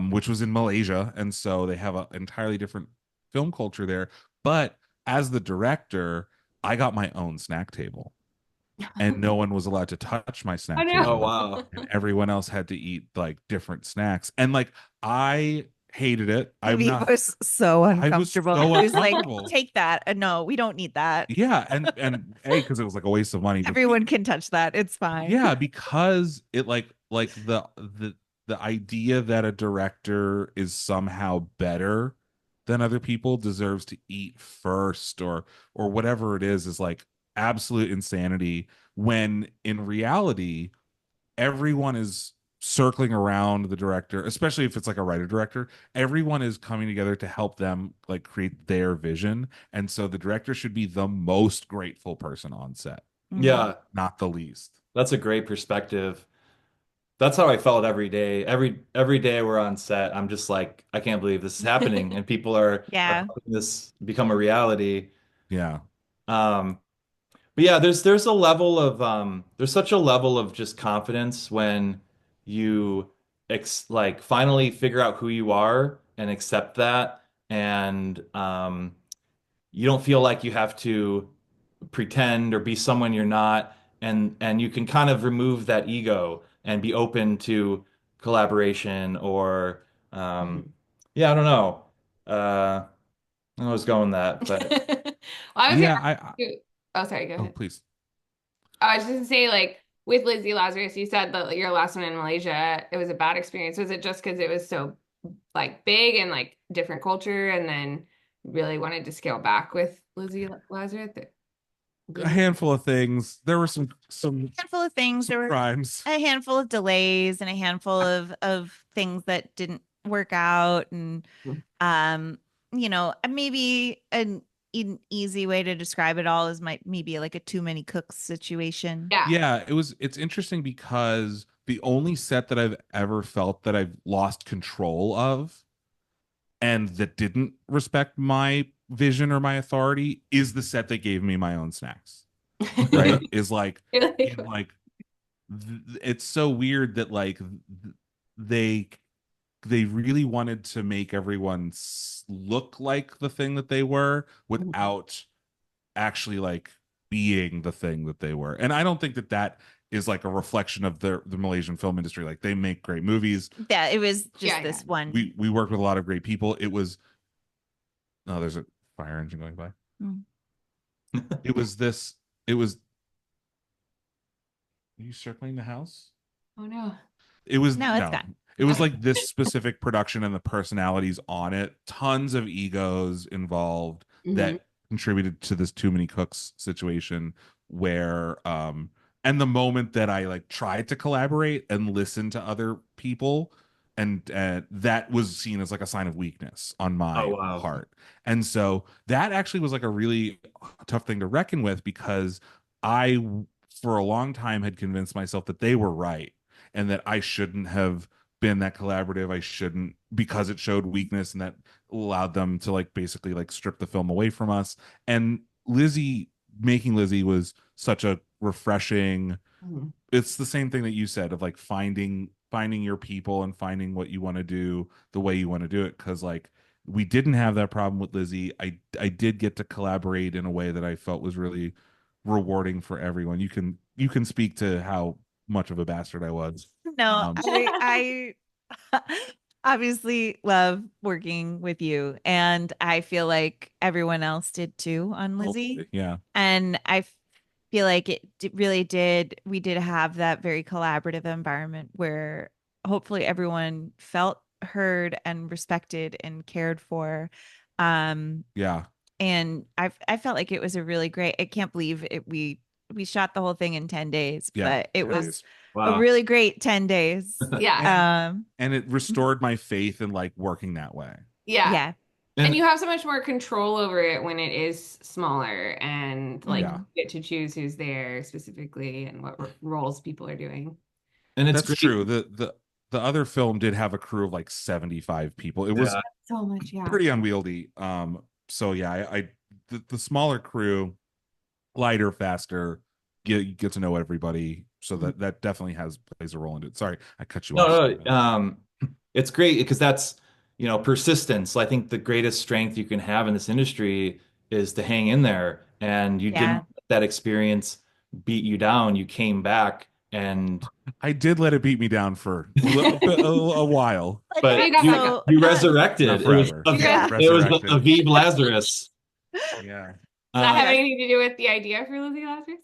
which was in Malaysia, and so they have an entirely different film culture there. But as the director, I got my own snack table, and no one was allowed to touch my Oh snack Oh, table, wow. and everyone else had to eat like different snacks, and like I hated it. Aviv was so I was uncomfortable. so He was like, uncomfortable. take that. No, we don't need that. Yeah, and because it was like a waste of money, but Everyone can touch that. It's fine. yeah, because it like the idea that a director is somehow better than other people, deserves to eat first, or whatever it is like absolute insanity, when in reality everyone is circling around the director, especially if it's like a writer director. Everyone is coming together to help them like create their vision, and so the director should be the most grateful person on set, Mhm. Yeah, not the least. that's a great perspective. That's how I felt every day. Every day we're on set, I'm just like, I can't believe this is happening, and people are Yeah. helping this become a reality. Yeah. Um, but yeah, there's a level of there's such a level of just confidence when you like finally figure out who you are and accept that, and you don't feel like you have to pretend or be someone you're not, and you can kind of remove that ego and be open to collaboration or Mhm. yeah, I don't know. I was going that, but Well, I was gonna Yeah, ask you, oh, sorry, go oh ahead. please. I was just gonna say, like, with Lizzie Lazarus, you said that your last one in Malaysia, it was a bad experience. Was it just because it was so like big and like different culture, and then really wanted to scale back with Lizzie Lazarus? A handful of things. There were some Handful of things. There were crimes. a handful of delays and a handful of things that didn't work out. And maybe an easy way to describe it all is maybe like a too many cooks situation. Yeah. Yeah, it's interesting because the only set that I've ever felt that I've lost control of and that didn't respect my vision or my authority is the set that gave me my own snacks. Right? Is like in like it's so weird that like they they really wanted to make everyone look like the thing that they were without actually like being the thing that they were. And I don't think that that is like a reflection of the Malaysian film industry. Like they make great movies. Yeah, it was just Yeah, this yeah. one. We worked with a lot of great people. It was no, there's a fire engine going by. Mm. It was this. It was. Are you circling the house? Oh no. It was No, it's gone. It was like this specific production and the personalities on it. Tons of egos involved that contributed to this too many cooks situation where and the moment that I like tried to collaborate and listen to other people, and that was seen as like a sign of weakness on oh my wow. part. And so that actually was like a really tough thing to reckon with, because I for a long time had convinced myself that they were right and that I shouldn't have been that collaborative. I shouldn't, because it showed weakness and that allowed them to like basically like strip the film away from us. And making Lizzie was such a refreshing, it's the same thing that you said of like finding your people and finding what you want to do the way you want to do it. Because like we didn't have that problem with Lizzie. I did get to collaborate in a way that I felt was really rewarding for everyone. You can speak to how much of a bastard I was. No, I obviously love working with you, and I feel like everyone else did too on Lizzie. Yeah. And I feel like really did. We did have that very collaborative environment where hopefully everyone felt heard and respected and cared for. Yeah. And I felt like it was a really great. I can't believe it. We shot the whole thing in 10 days, Yeah. but it 10 was days. a Wow. really great 10 days. Yeah. And it restored my faith in like working that way. Yeah. Yeah. And you have so much more control over it when it is smaller, and like Yeah. you get to choose who's there specifically and what roles people are doing. And it's That's great. true. The other film did have a crew of like 75 people. It was Yeah. So much, yeah. pretty unwieldy. So yeah, I the smaller crew, lighter, faster, get to know everybody. So that definitely plays a role in it. Sorry, I cut you off. No, no, it's great because that's, persistence. I think the greatest strength you can have in this industry is to hang in there. And you didn't Yeah. let that experience beat you down. You came back and I did let it beat me down for a while. But but You not got back you up. so you not resurrected. Not forever. Yeah. It was Resurrected. Aviv Lazarus. Yeah. Does that have Uh, anything to do with the idea for Lizzie Lazarus?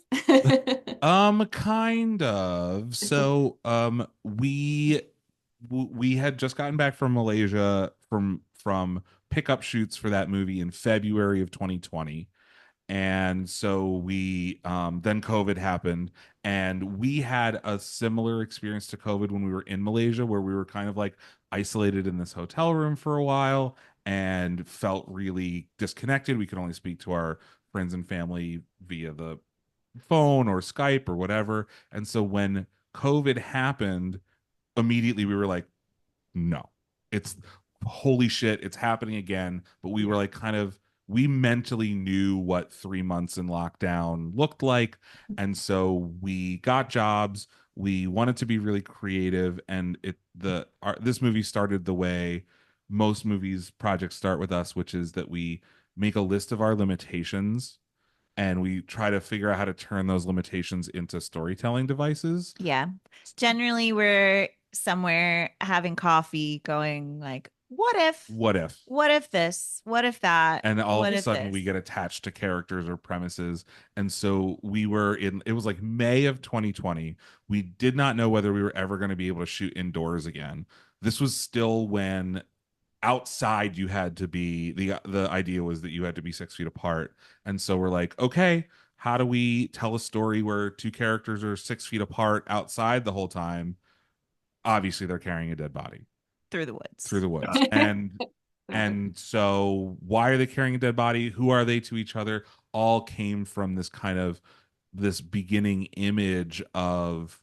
Kind of. So, we had just gotten back from Malaysia from pickup shoots for that movie in February of 2020. And so we then COVID happened, and we had a similar experience to COVID when we were in Malaysia, where we were kind of like isolated in this hotel room for a while and felt really disconnected. We could only speak to our friends and family via the phone or Skype or whatever. And so when COVID happened, immediately we were like, no, it's holy shit, it's happening again. But we were like, kind of, we mentally knew what 3 months in lockdown looked like. And so we got jobs. We wanted to be really creative. And this movie started the way most movies projects start with us, which is that we make a list of our limitations and we try to figure out how to turn those limitations into storytelling devices. Yeah. Generally, we're somewhere having coffee going like, what if? What if? What if this? What if that? And all What of a if sudden this? we get attached to characters or premises. And so it was like May of 2020. We did not know whether we were ever going to be able to shoot indoors again. This was still when outside you had to be, the idea was that you had to be 6 feet apart. And so we're like, okay, how do we tell a story where two characters are 6 feet apart outside the whole time? Obviously they're carrying a dead body Through the woods. through the woods. And so why are they carrying a dead body? Who are they to each other? All came from this beginning image of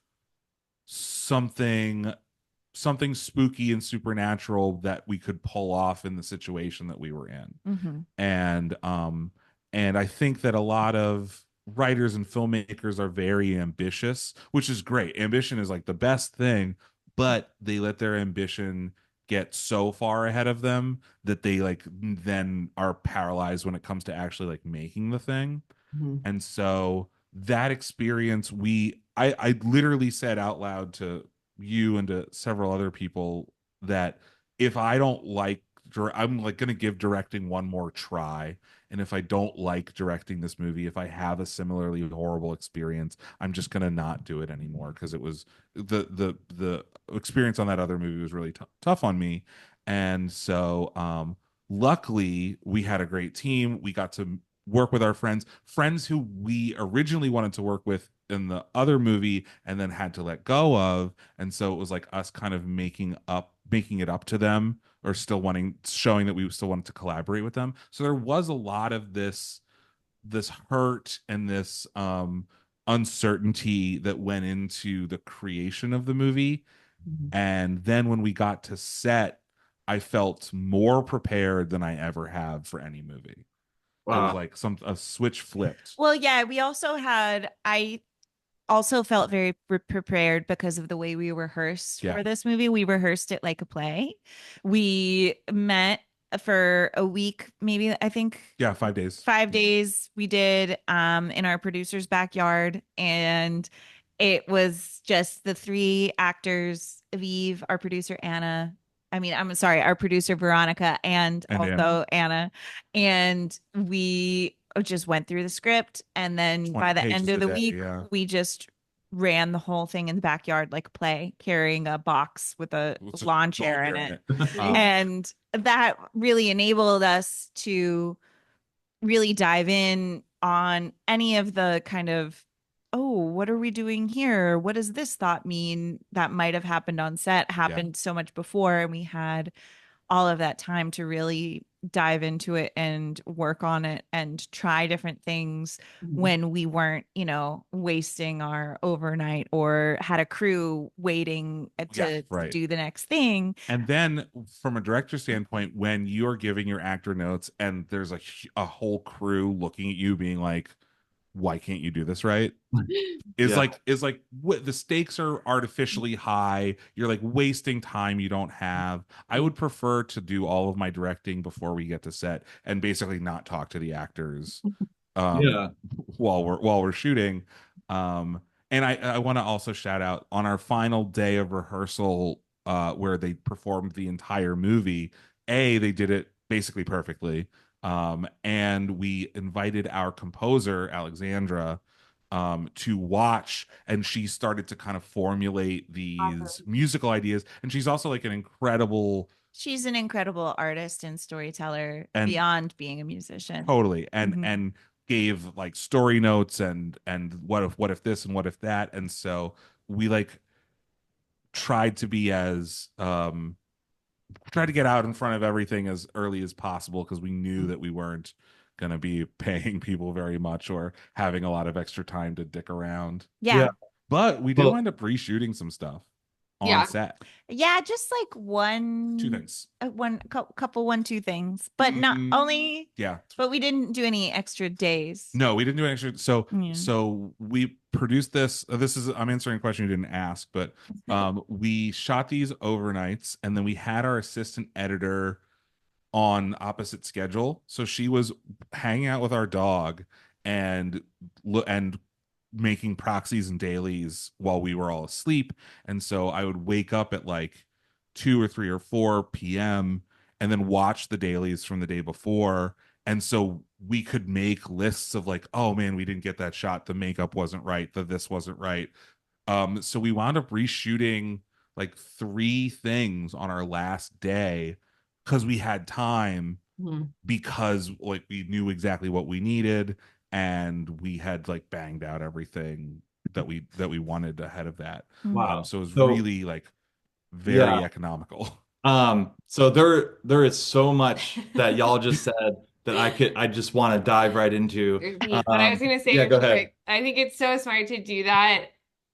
something spooky and supernatural that we could pull off in the situation that we were in. Mm-hmm. And I think that a lot of writers and filmmakers are very ambitious, which is great. Ambition is like the best thing, but they let their ambition get so far ahead of them that they like then are paralyzed when it comes to actually like making the thing. And so that experience, I literally said out loud to you and to several other people that if I don't like, I'm like going to give directing one more try. And if I don't like directing this movie, if I have a similarly horrible experience, I'm just going to not do it anymore, because it was the experience on that other movie was really tough on me. And so luckily we had a great team. We got to work with our friends who we originally wanted to work with in the other movie and then had to let go of. And so it was like us kind of making it up to them, or showing that we still wanted to collaborate with them. So there was a lot of this hurt and this uncertainty that went into the creation of the movie. And then when we got to set, I felt more prepared than I ever have for any movie. It was like a switch flipped. Well, yeah, I also felt very prepared because of the way we rehearsed for this movie. We rehearsed it like a play. We met for a week, maybe, I think. Yeah, 5 days. 5 days we did in our producer's backyard, and it was just the three actors, Aviv, our producer Anna, I'm sorry, our producer Veronica, and also Anna. And we just went through the script, and then by the end of the week, we just ran the whole thing in the backyard like a play, carrying a box with a lawn chair in it. And that really enabled us to really dive in on any of the kind of, oh, what are we doing here? What does this thought mean that might have happened on set, happened so much before? And we had all of that time to really dive into it and work on it and try different things when we weren't, wasting our overnight or had a crew waiting to do the next thing. And then from a director standpoint, when you're giving your actor notes and there's a whole crew looking at you being like, why can't you do this right? Is Yeah. like what the stakes are artificially high. You're like wasting time you don't have. I would prefer to do all of my directing before we get to set and basically not talk to the actors um Yeah. while we're shooting. Um and I want to also shout out on our final day of rehearsal where they performed the entire movie. They did it basically perfectly. And we invited our composer, Alexandra, to watch, and she started to kind of formulate these Awesome. musical ideas. And she's also like an incredible She's an incredible artist and storyteller and beyond being a musician. totally Mhm. and gave like story notes and what if this and what if that. And so we like tried to be as tried to get out in front of everything as early as possible because we knew that we weren't going to be paying people very much or having a lot of extra time to dick around. Yeah. Yeah. But we did Well, wind up reshooting some stuff on Yeah. set. Yeah, just like Two one things. couple 1-2 things, but not Mm, only yeah. but we didn't do any extra days. No, we didn't do extra. So Yeah. so we produced this. This is I'm answering a question you didn't ask, but we shot these overnights and then we had our assistant editor on opposite schedule. So she was hanging out with our dog and and making proxies and dailies while we were all asleep. And so I would wake up at like 2 or 3 or 4 p.m. and then watch the dailies from the day before. And so we could make lists of like, oh man, we didn't get that shot. The makeup wasn't right. The this wasn't right. So we wound up reshooting like 3 things on our last day because we had time Mhm. because like we knew exactly what we needed and we had like banged out everything that we wanted ahead of that. wow. So it was So really like very yeah. economical. So there is so much that y'all just said that I just want to dive right into. But I was going to say Yeah, go really ahead. quick, I think it's so smart to do that,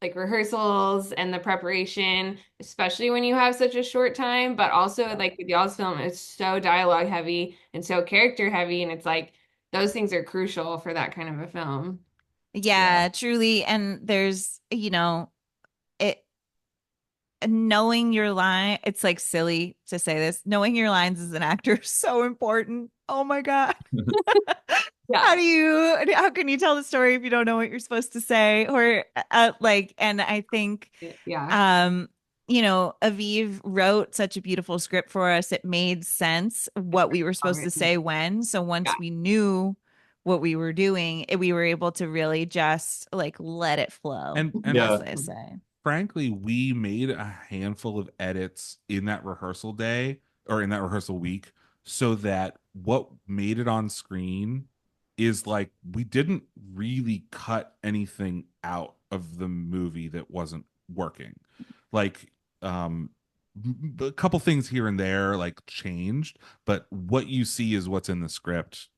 like rehearsals and the preparation, especially when you have such a short time. But also, like with y'all's film, it's so dialogue heavy and so character heavy. And it's like those things are crucial for that kind of a film. Yeah, truly. And there's, it knowing your line, it's like silly to say this. Knowing your lines as an actor is so important. Oh my God. Yeah. How can you tell the story if you don't know what you're supposed to say? Or and I think Yeah. Aviv wrote such a beautiful script for us. It made sense what we were supposed to say when. So Yeah. once we knew what we were doing, we were able to really just like let it flow. And Yeah. as they say. frankly, we made a handful of edits in that rehearsal day or in that rehearsal week so that what made it on screen is like we didn't really cut anything out of the movie that wasn't working. Like a couple things here and there like changed, but what you see is what's in the script.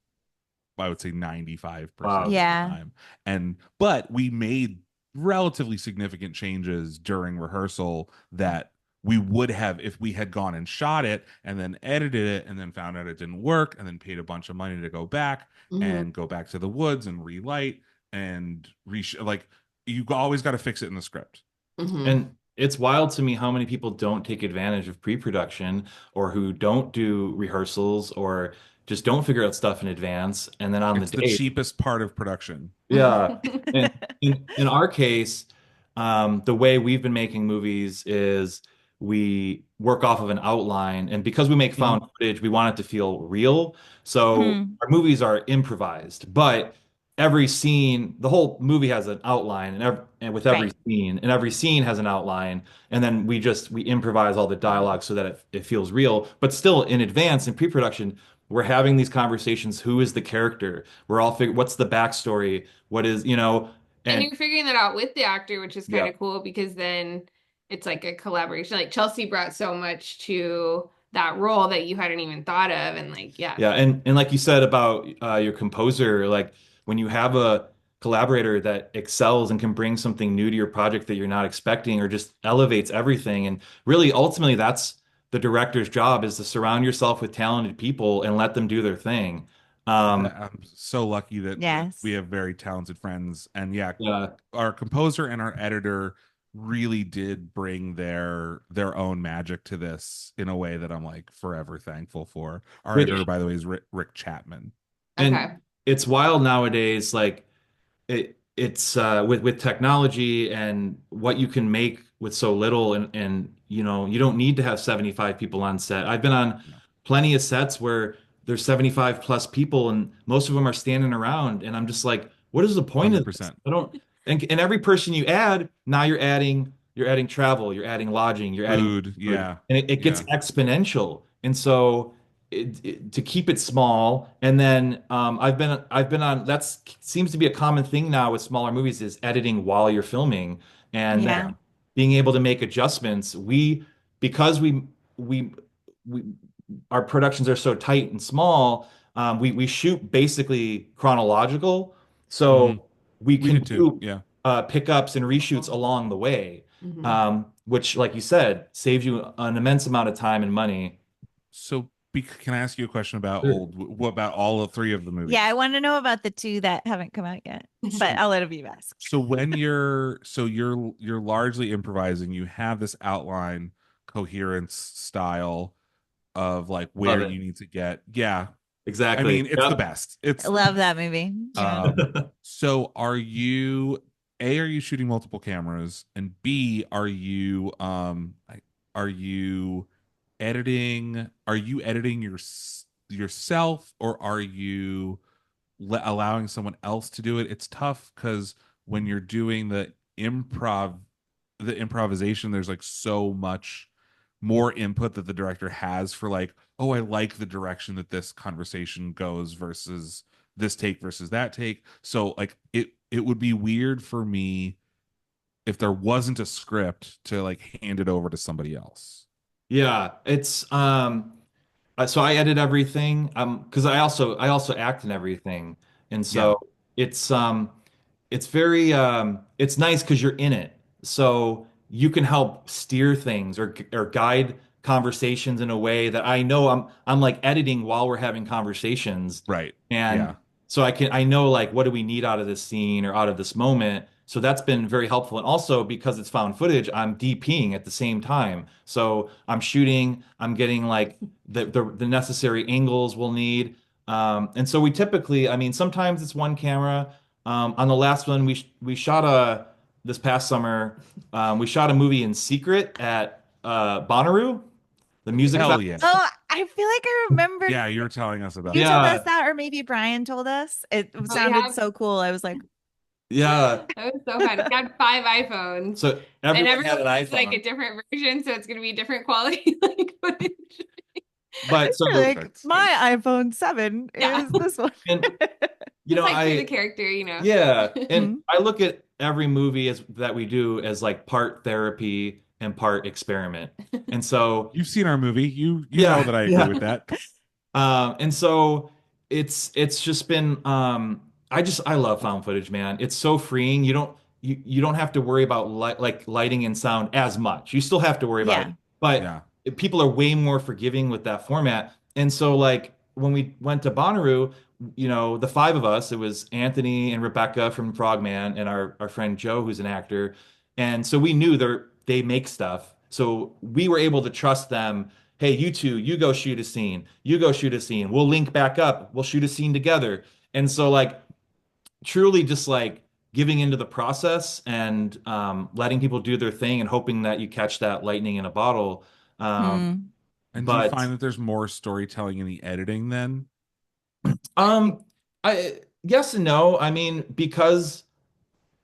I would say 95% Wow. of the Yeah. time. But we made relatively significant changes during rehearsal that we would have if we had gone and shot it and then edited it and then found out it didn't work and then paid a bunch of money to go back and go back to the woods and relight and like you always got to fix it in the script. And it's wild to me how many people don't take advantage of pre-production or who don't do rehearsals or just don't figure out stuff in advance. And then on It's the the day, cheapest part of production. yeah. And in our case, the way we've been making movies is we work off of an outline, and because we make found footage, we want it to feel real. So our movies are improvised, but every scene, the whole movie has an outline, and with every Right. scene, and every scene has an outline, and then we improvise all the dialogue so that it feels real. But still, in advance, in pre-production, we're having these conversations. Who is the character? We're all figuring what's the backstory? What is, And and you're figuring that out with the actor, which is kind yeah, of cool because then it's like a collaboration. Like Chelsea brought so much to that role that you hadn't even thought of. And like, yeah. yeah, and like you said about your composer, like when you have a collaborator that excels and can bring something new to your project that you're not expecting or just elevates everything, and really ultimately that's the director's job is to surround yourself with talented people and let them do their thing. I'm so lucky that we Yes. have very talented friends. And yeah, Yeah. our composer and our editor really did bring their own magic to this in a way that I'm like forever thankful for. Our editor, Which by the way, is Rick Chapman. Okay. and it's wild nowadays, like it's with technology and what you can make with so little, and you don't need to have 75 people on set. I've been on Yeah, plenty of sets where there's 75 plus people and most of them are standing around, and I'm just like, what is the point of this? 100%. I don't. And every person you add, now you're adding travel, you're adding lodging, you're adding Food, food, yeah, and it gets yeah. exponential. And so to keep it small, and then I've been on, that's seems to be a common thing now with smaller movies, is editing while you're filming, and Yeah. then being able to make adjustments. Because we we our productions are so tight and small, we shoot basically chronological, Hmm. so we We can did too. do Yeah. pickups and reshoots along the way, Hmm. which, like you said, saves you an immense amount of time and money. So, can I ask you a question about Sure. what about all of three of the Yeah, I movies? want to know about the two that haven't come out yet, but I'll let you ask. So when you're largely improvising, you have this outline, coherence style of like Love where it. you need to get. Yeah. I Exactly. mean, it's the Yep. best. I It's love that movie. Yeah. so are you shooting multiple cameras, and B, are you editing yourself, or are you allowing someone else to do it? It's tough because when you're doing the improvisation, there's like so much more input that the director has for like, oh, I like the direction that this conversation goes versus this take versus that take. So like it would be weird for me if there wasn't a script to like hand it over to somebody else. Yeah, it's so I edit everything because I also act in everything. And Yeah, so it's very it's nice because you're in it. So you can help steer things or guide conversations in a way that I know I'm like editing while we're having conversations. right. And Yeah. so I know, like, what do we need out of this scene or out of this moment. So that's been very helpful. And also, because it's found footage, I'm DPing at the same time. So I'm shooting, I'm getting like the necessary angles we'll need. And so we typically, I mean, sometimes it's one camera. On the last one, we shot a this past summer, we shot a movie in secret at Bonnaroo, the music Hell festival. yeah. Oh, I feel like I remember Yeah, you're telling us about you that. told us Yeah, that, or maybe Brian told us. It Oh, we sounded have so cool. I was like, yeah. that was so fun. We had 5 iPhones, So and everyone had everyone an has like a iPhone, different version, so it's gonna be different quality like footage. but so like Perfect. my iPhone 7 Yeah, is this one. and just like for the I character. yeah, and Mhm. I look at every movie as that we do as like part therapy and part experiment. And so You've seen our movie. You know yeah, that I agree yeah. with that. And so it's just been I love found footage, man. It's so freeing. You don't have to worry about lighting and sound as much. You still have to worry about it, Yeah. but Yeah. people are way more forgiving with that format. And so, like, when we went to Bonnaroo, the five of us, it was Anthony and Rebecca from Frogman and our friend Joe, who's an actor. And so we knew they make stuff. So we were able to trust them. Hey, you two, you go shoot a scene. You go shoot a scene. We'll link back up. We'll shoot a scene together. And so, like, truly just like giving into the process and letting people do their thing and hoping that you catch that lightning in a bottle. Um, Hmm. And do you but find that there's more storytelling in the editing then? um, I yes and no. I mean, because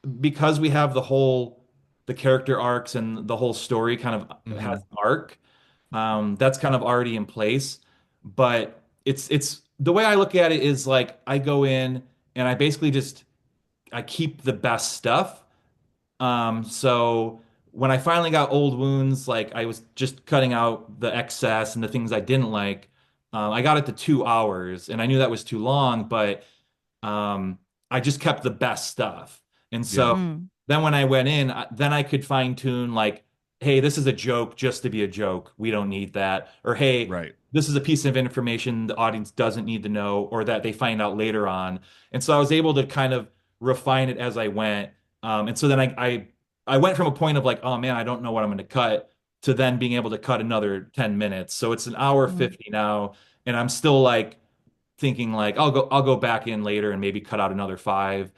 we have the character arcs and the whole story kind of has Hmm. an arc. That's kind of already in place. But it's the way I look at it is like I go in and I basically just I keep the best stuff. So when I finally got old wounds, like I was just cutting out the excess and the things I didn't like. I got it to 2 hours, and I knew that was too long, but I just kept the best stuff. And Yeah. so Mm. then when I went in, then I could fine tune like, hey, this is a joke just to be a joke. We don't need that. Or hey, Right. this is a piece of information the audience doesn't need to know or that they find out later on. And so I was able to kind of refine it as I went. And so then I went from a point of like, oh man, I don't know what I'm going to cut to then being able to cut another 10 minutes. So it's an hour Mm. 50 now. And I'm still like thinking like I'll go back in later and maybe cut out another 5.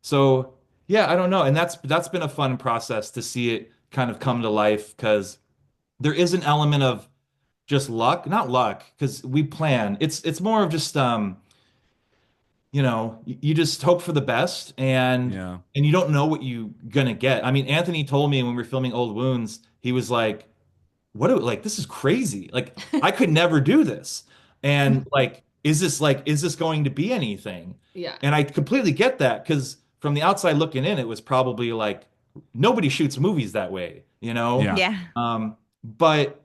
So yeah, I don't know. And that's been a fun process to see it kind of come to life because there is an element of just luck, not luck, because we plan. It's more of just you just hope for the best Yeah. and you don't know what you gonna get. I mean, Anthony told me when we were filming Old Wounds, he was like, like this is crazy. Like I could never do this. And is this going to be anything? Yeah. And I completely get that because from the outside looking in, it was probably like nobody shoots movies that way, you know? Yeah. Yeah. But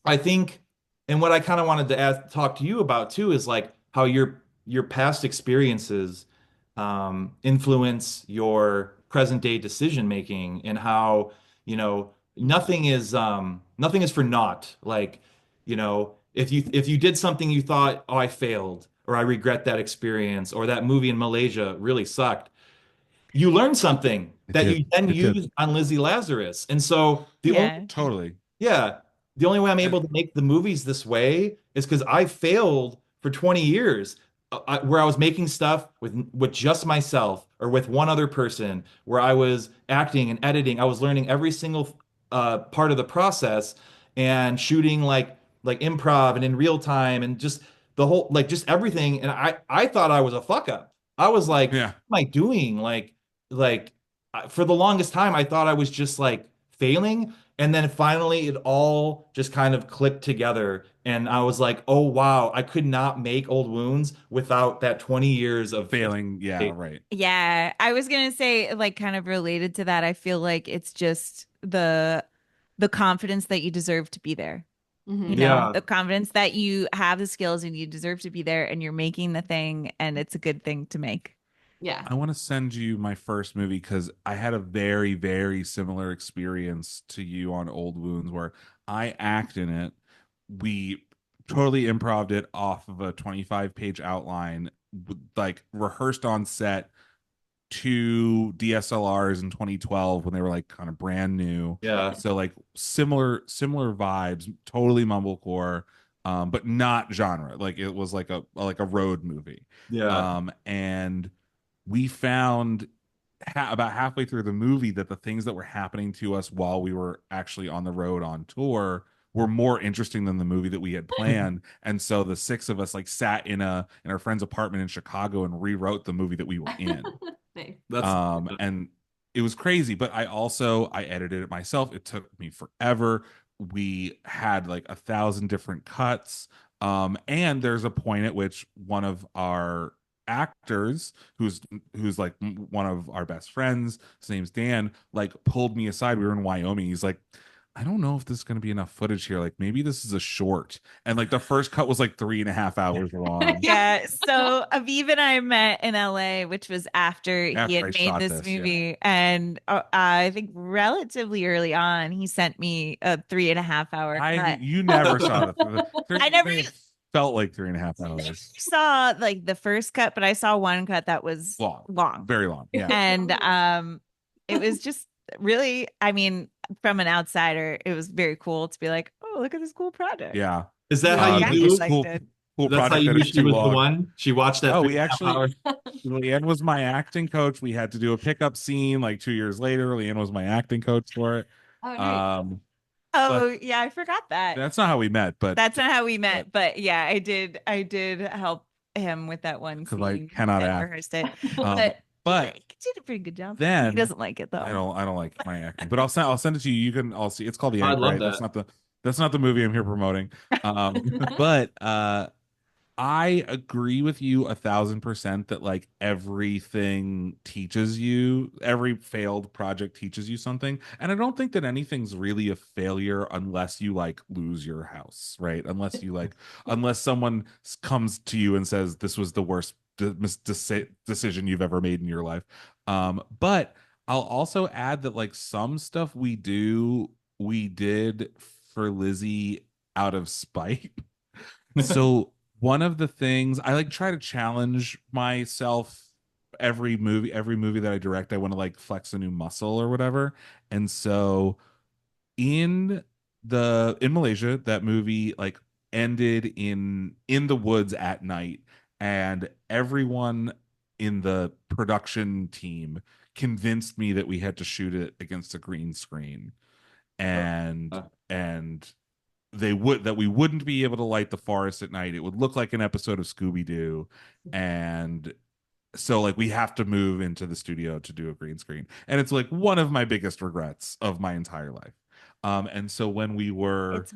I think, and what I kind of wanted to talk to you about too is like how your past experiences influence your present day decision making, and how nothing is for naught. Like if you did something you thought, oh, I failed, or I regret that experience, or that movie in Malaysia really sucked, you learn something It that did. you then It did. use on Lizzie Lazarus. And so the only Yeah. Totally. yeah. The only way I'm And able to make the movies this way is because I failed for 20 years, where I was making stuff with just myself or with one other person, where I was acting and editing. I was learning every single part of the process and shooting like improv and in real time and just the whole like just everything. And I thought I was a fuck up. I was like, what yeah. am I doing? Like for the longest time, I thought I was just like failing. And then finally, it all just kind of clicked together. And I was like, oh, wow, I could not make Old Wounds without that 20 years of Failing. Yeah, right. Yeah, I was gonna say, like, kind of related to that. I feel like it's just the confidence that you deserve to be there. You Mhm. know, Yeah. the confidence that you have the skills and you deserve to be there, and you're making the thing, and it's a good thing to make. Yeah. I want to send you my first movie because I had a very, very similar experience to you on Old Wounds where I act in it. We totally improved it off of a 25-page outline, like rehearsed on set, 2 DSLRs in 2012 when they were like kind of brand new. Yeah. So like similar vibes, totally mumblecore, but not genre. Like it was like a road movie. Yeah. And we found about halfway through the movie that the things that were happening to us while we were actually on the road on tour were more interesting than the movie that we had planned. And so the 6 of us like sat in our friend's apartment in Chicago and rewrote the movie that we were in. Nice. And it was crazy, but I edited it myself. It took me forever. We had like 1,000 different cuts. And there's a point at which one of our actors who's like one of our best friends, his name's Dan, like pulled me aside. We were in Wyoming. He's like, I don't know if this is going to be enough footage here. Like maybe this is a short. And like the first cut was like 3.5 hours long. Yeah. So Aviv and I met in LA, which was after he After I had made shot this this, yeah. movie. And I think relatively early on, he sent me a 3.5 hour cut. You never saw it. I never Felt like 3.5 hours. saw like the first cut, but I saw one cut that was long. Very long. Yeah. And it was just really, I mean, from an outsider, it was very cool to be like, oh, look at this cool project. Yeah. Is that Yeah, how I you actually knew? liked it. Cool That's how project you that knew is she too was the long. one? She watched that Oh, 3.5 hours. Lianne was my acting coach. We had to do a pickup scene like 2 years later. Lianne was my acting coach for it. Oh, nice. Oh, yeah, I forgot that. That's not how we met, but That's not how we met, but yeah, I did help him with that one because scene. I cannot and act. rehearsed it. But He did a pretty good job. then He doesn't like it though. I don't like my acting, but I'll send it to you. You can all see. It's called The I Anchor. love Right? that. That's not the movie I'm here promoting. But I agree with you 1,000% that like everything teaches you, every failed project teaches you something. And I don't think that anything's really a failure unless you like lose your house, right? Unless someone comes to you and says this was the worst decision you've ever made in your life. But I'll also add that like some stuff we did for Lizzie out of spite. So one of the things I like try to challenge myself every movie that I direct, I want to like flex a new muscle or whatever. And so in in Malaysia, that movie like ended in the woods at night, and everyone in the production team convinced me that we had to shoot it against a green screen, and Uh, and we wouldn't be able to light the forest at night. It would look like an episode of Scooby-Doo. And so like we have to move into the studio to do a green screen. And it's like one of my biggest regrets of my entire life. And so when we were It's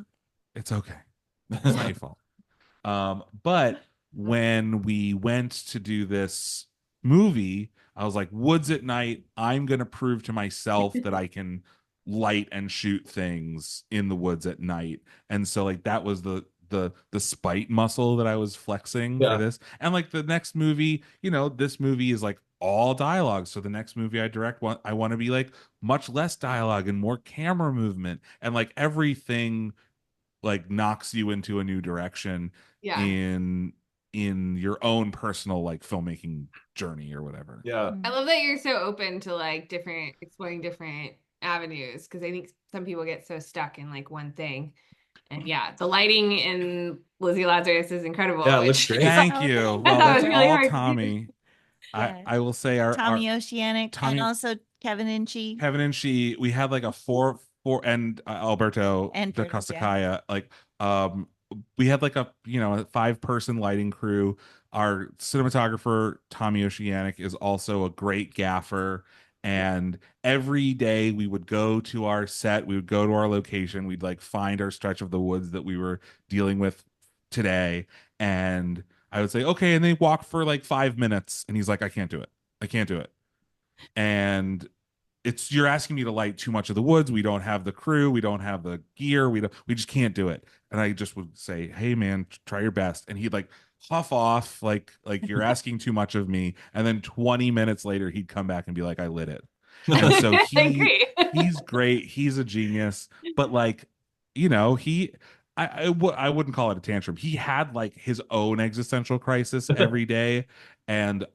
it's okay. It's not your fault. But when we went to do this movie, I was like, woods at night, I'm gonna prove to myself that I can light and shoot things in the woods at night. And so like that was the spite muscle that I was flexing for yeah. this. And like the next movie, this movie is like all dialogue. So the next movie I direct, I want to be like much less dialogue and more camera movement, and like everything like knocks you into a new direction Yeah. in your own personal like filmmaking journey or whatever. Yeah. I love that you're so open to like exploring different avenues, because I think some people get so stuck in like one thing. And yeah, the lighting in Lizzie Lazarus is incredible. Yeah, it looks which great. Thank Oh, you. thank Well, I thought that's was really all hard. Tommy. Yeah. I will say our Tommy Oceanic Tommy- and also Kevin and Kevin and she, we had like a four and Alberto And de Curtis, yeah. Costacaya, like we had like a 5-person lighting crew. Our cinematographer Tommy Oceanic is also a great gaffer, and every day we would go to our set, we would go to our location, we'd like find our stretch of the woods that we were dealing with today, and I would say okay, and they walk for like 5 minutes, and he's like, I can't do it, I can't do it. And you're asking me to light too much of the woods. We don't have the crew, we don't have the gear, we just can't do it. And I just would say, hey man, try your best. And he'd like huff off like you're asking too much of me. And then 20 minutes later he'd come back and be like, I lit it. And so Great. he's great, he's a genius. But like, he I wouldn't call it a tantrum. He had like his own existential crisis every day. And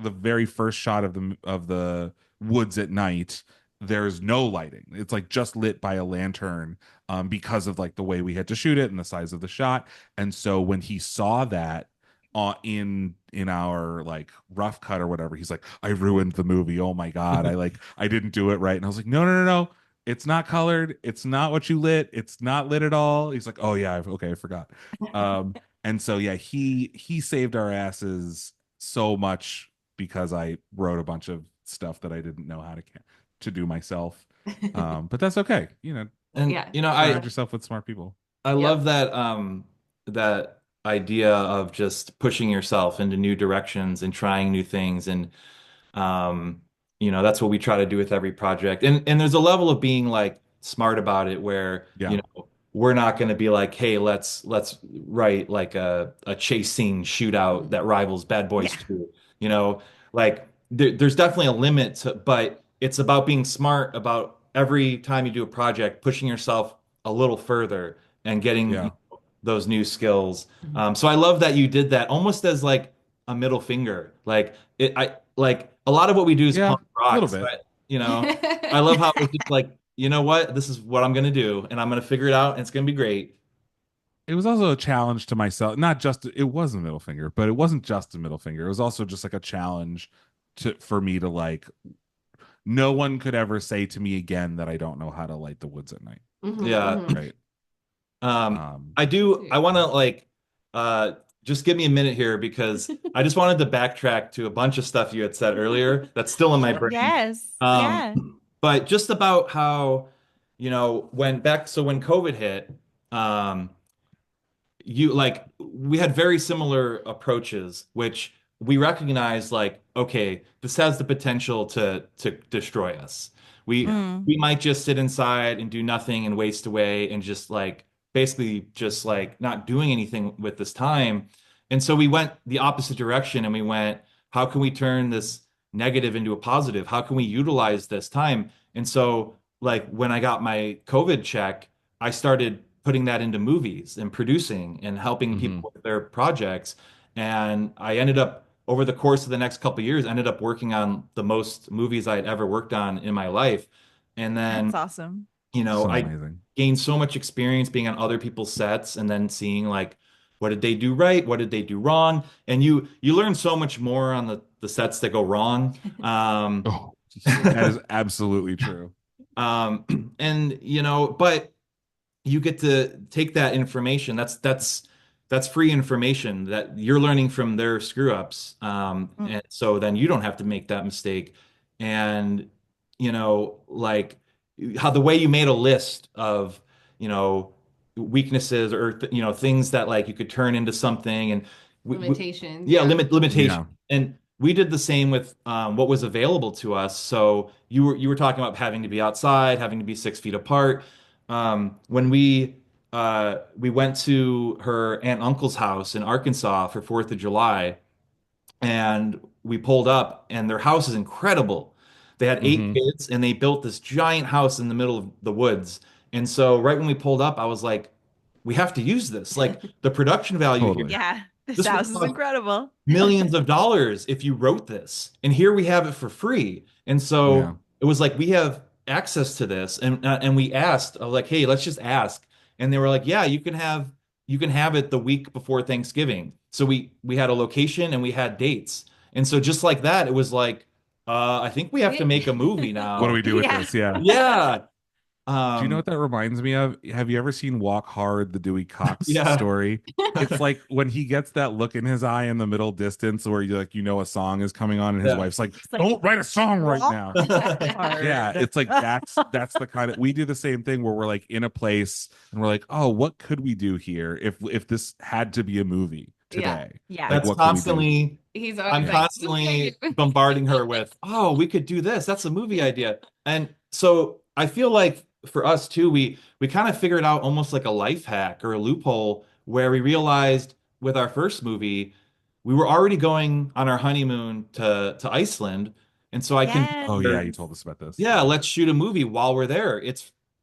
the very first shot of the woods at night, there's no lighting. It's like just lit by a lantern, because of like the way we had to shoot it and the size of the shot. And so when he saw that in our like rough cut or whatever, he's like, I ruined the movie, oh my god, I didn't do it right. And I was like, no, no, no, no, it's not colored, it's not what you lit, it's not lit at all. He's like, oh yeah, okay, I forgot. And so yeah, he saved our asses so much because I wrote a bunch of stuff that I didn't know how to do myself. But that's okay. And Yeah. Surround yourself with smart people. I love that idea of just pushing yourself into new directions and trying new things. And that's what we try to do with every project. And there's a level of being like smart about it where, Yeah. we're not going to be like, hey, let's write like a chase scene shootout that rivals Bad Boys Yeah. 2. Like there's definitely a limit but it's about being smart about every time you do a project, pushing yourself a little further and getting Yeah. those new skills. So I love that you did that almost as like a middle finger. Like I like a lot of what we do is Yeah, pump a little rocks, bit. but I love how it's just like, you know what? This is what I'm gonna do, and I'm gonna figure it out, and it's gonna be great. It was also a challenge to myself. Not just it was a middle finger, but it wasn't just a middle finger. It was also just like a challenge for me to like no one could ever say to me again that I don't know how to light the woods at night. Yeah. Right. I want to like just give me a minute here because I just wanted to backtrack to a bunch of stuff you had said earlier that's still in my brain. Yes. Um, Yeah. but just about how, when COVID hit, um, we had very similar approaches, which we recognized like, okay, this has the potential to destroy us. We Mm. we might just sit inside and do nothing and waste away and just like basically just like not doing anything with this time. And so we went the opposite direction and we went, how can we turn this negative into a positive? How can we utilize this time? And so like when I got my COVID check, I started putting that into movies and producing and helping Hmm. people with their projects. And I ended up, over the course of the next couple of years, ended up working on the most movies I had ever worked on in my life. And That's then, awesome. So I amazing. gained so much experience being on other people's sets and then seeing like what did they do right, what did they do wrong, and you learn so much more on the sets that go wrong. Oh, that is absolutely true. And but you get to take that information. That's free information that you're learning from their screw ups. Mm. And so then you don't have to make that mistake. And like how the way you made a list of you know weaknesses or things that like you could turn into something, and Limitations, yeah, yeah. limitation. Yeah. And we did the same with what was available to us. So you were talking about having to be outside, having to be 6 feet apart. When we went to her aunt and uncle's house in Arkansas for 4th of July, and we pulled up, and their house is incredible. They had eight Hmm. kids, and they built this giant house in the middle of the woods. And so right when we pulled up, I was like, we have to use this. Like the production value here, Totally. Yeah, this this would house is cost incredible. millions of dollars if you wrote this. And here we have it for free. And Yeah. so it was like we have access to this, and we asked like, hey, let's just ask. And they were like, yeah, you can have it the week before Thanksgiving. So we had a location and we had dates. And so just like that, it was like, I think we have to make a movie What do now. we do with Yeah. this? Yeah. Yeah. Do you know Um, what that reminds me of? Have you ever seen Walk Hard, the Dewey Cox yeah. story? It's like when he gets that look in his eye in the middle distance where you like a song is coming on and his Yeah. wife's like, It's like, "Don't write a song right walk now." hard. Yeah, it's like that's the kind of we do the same thing where we're like in a place and we're like, "Oh, what could we do here if this had to be a movie Yeah. today? Yeah. Like That's what could we do?" constantly He's I'm always like, constantly bombarding her with, oh, we could do this. That's a movie idea. And so I feel like for us too, we kind of figured out almost like a life hack or a loophole where we realized with our first movie, we were already going on our honeymoon to Iceland. And so I can Yes. Oh yeah, you told us about this. yeah, Yeah. let's shoot a movie while we're there.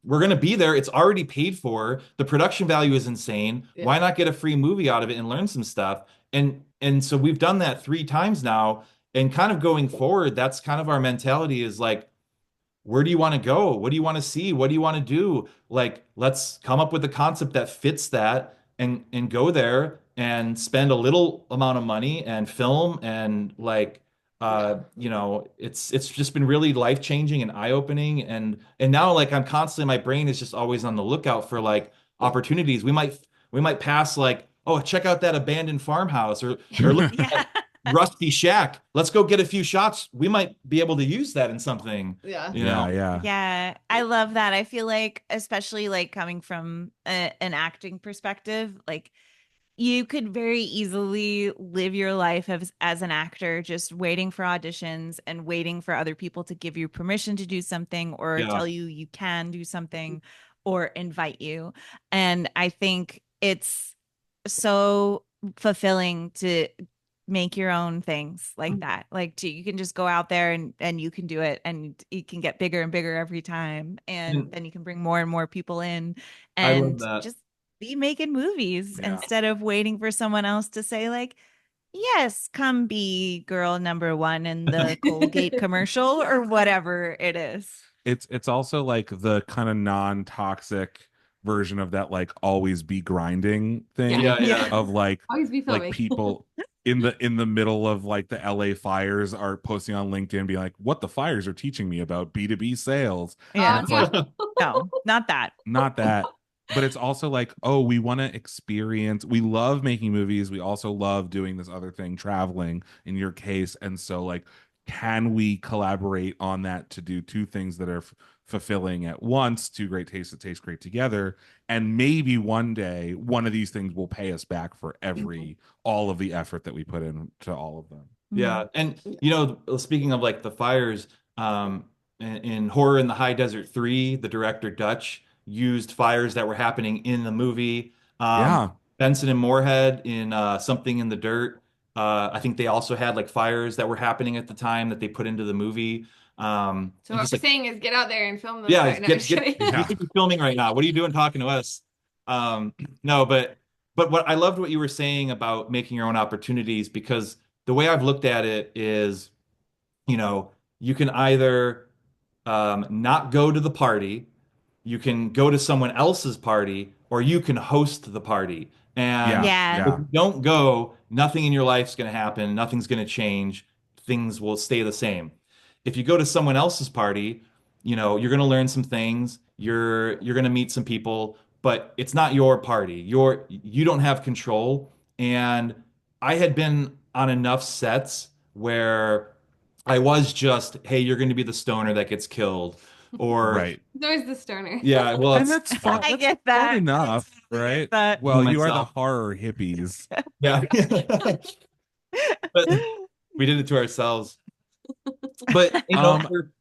We're gonna be there. It's already paid for. The production value is insane. Yeah. Why not get a free movie out of it and learn some stuff? And so we've done that 3 times now. And kind of going forward, that's kind of our mentality is like, where do you want to go? What do you want to see? What do you want to do? Like, let's come up with a concept that fits that and go there and spend a little amount of money and film and like it's just been really life-changing and eye-opening and now like I'm constantly my brain is just always on the lookout for like opportunities. We might pass like, oh, check out that abandoned farmhouse or look at Yeah. that rusty shack. Let's go get a few shots. We might be able to use that in something, Yeah. you Yeah, know? yeah. Yeah, I love that. I feel like, especially like coming from an acting perspective, like you could very easily live your life as an actor, just waiting for auditions and waiting for other people to give you permission to do something or Yeah. tell you you can do something or invite you. And I think it's so fulfilling to make your own things like that. Like you can just go out there and you can do it and you can get bigger and bigger every time. And And then you can bring more and more people in I love and that. just be making movies Yeah. instead of waiting for someone else to say like, yes, come be girl number one in the Colgate commercial or whatever it is. It's also like the kind of non-toxic version of that like always be grinding thing Yeah, Yeah. of Always be like filming. people in the middle of like the LA fires are posting on LinkedIn being like what the fires are teaching me about B2B sales. Yeah. And it's like No, not that. not that, but it's also like, oh, we want to experience, we love making movies, we also love doing this other thing, traveling in your case. And so like, can we collaborate on that to do two things that are fulfilling at once, two great tastes that taste great together, and maybe one day one of these things will pay us back for all of the effort that we put into all of them. Yeah. And speaking of like the fires, in Horror in the High Desert 3, the director Dutch used fires that were happening in the movie. Yeah. Benson and Moorhead in Something in the Dirt. I think they also had like fires that were happening at the time that they put into the movie. So what we're saying is get out there and film those. Yeah, No, I'm just kidding. you could be filming right now. What are you doing talking to us? No, but what I loved what you were saying about making your own opportunities, because the way I've looked at it is, you can either not go to the party, you can go to someone else's party, or you can host the party. And Yeah, Yeah. if yeah, you don't go, nothing in your life's going to happen, nothing's going to change, things will stay the same. If you go to someone else's party, you're going to learn some things, you're going to meet some people, but it's not your party. You don't have control. And I had been on enough sets where I was just, hey, you're going to be the stoner that gets killed. Or, right. It's always the stoner. yeah, well, And it's that's fun. I That's get fun that. enough, I get right? that. Well, you are the myself. horror hippies. Yeah. But we did it to ourselves. But, Um, for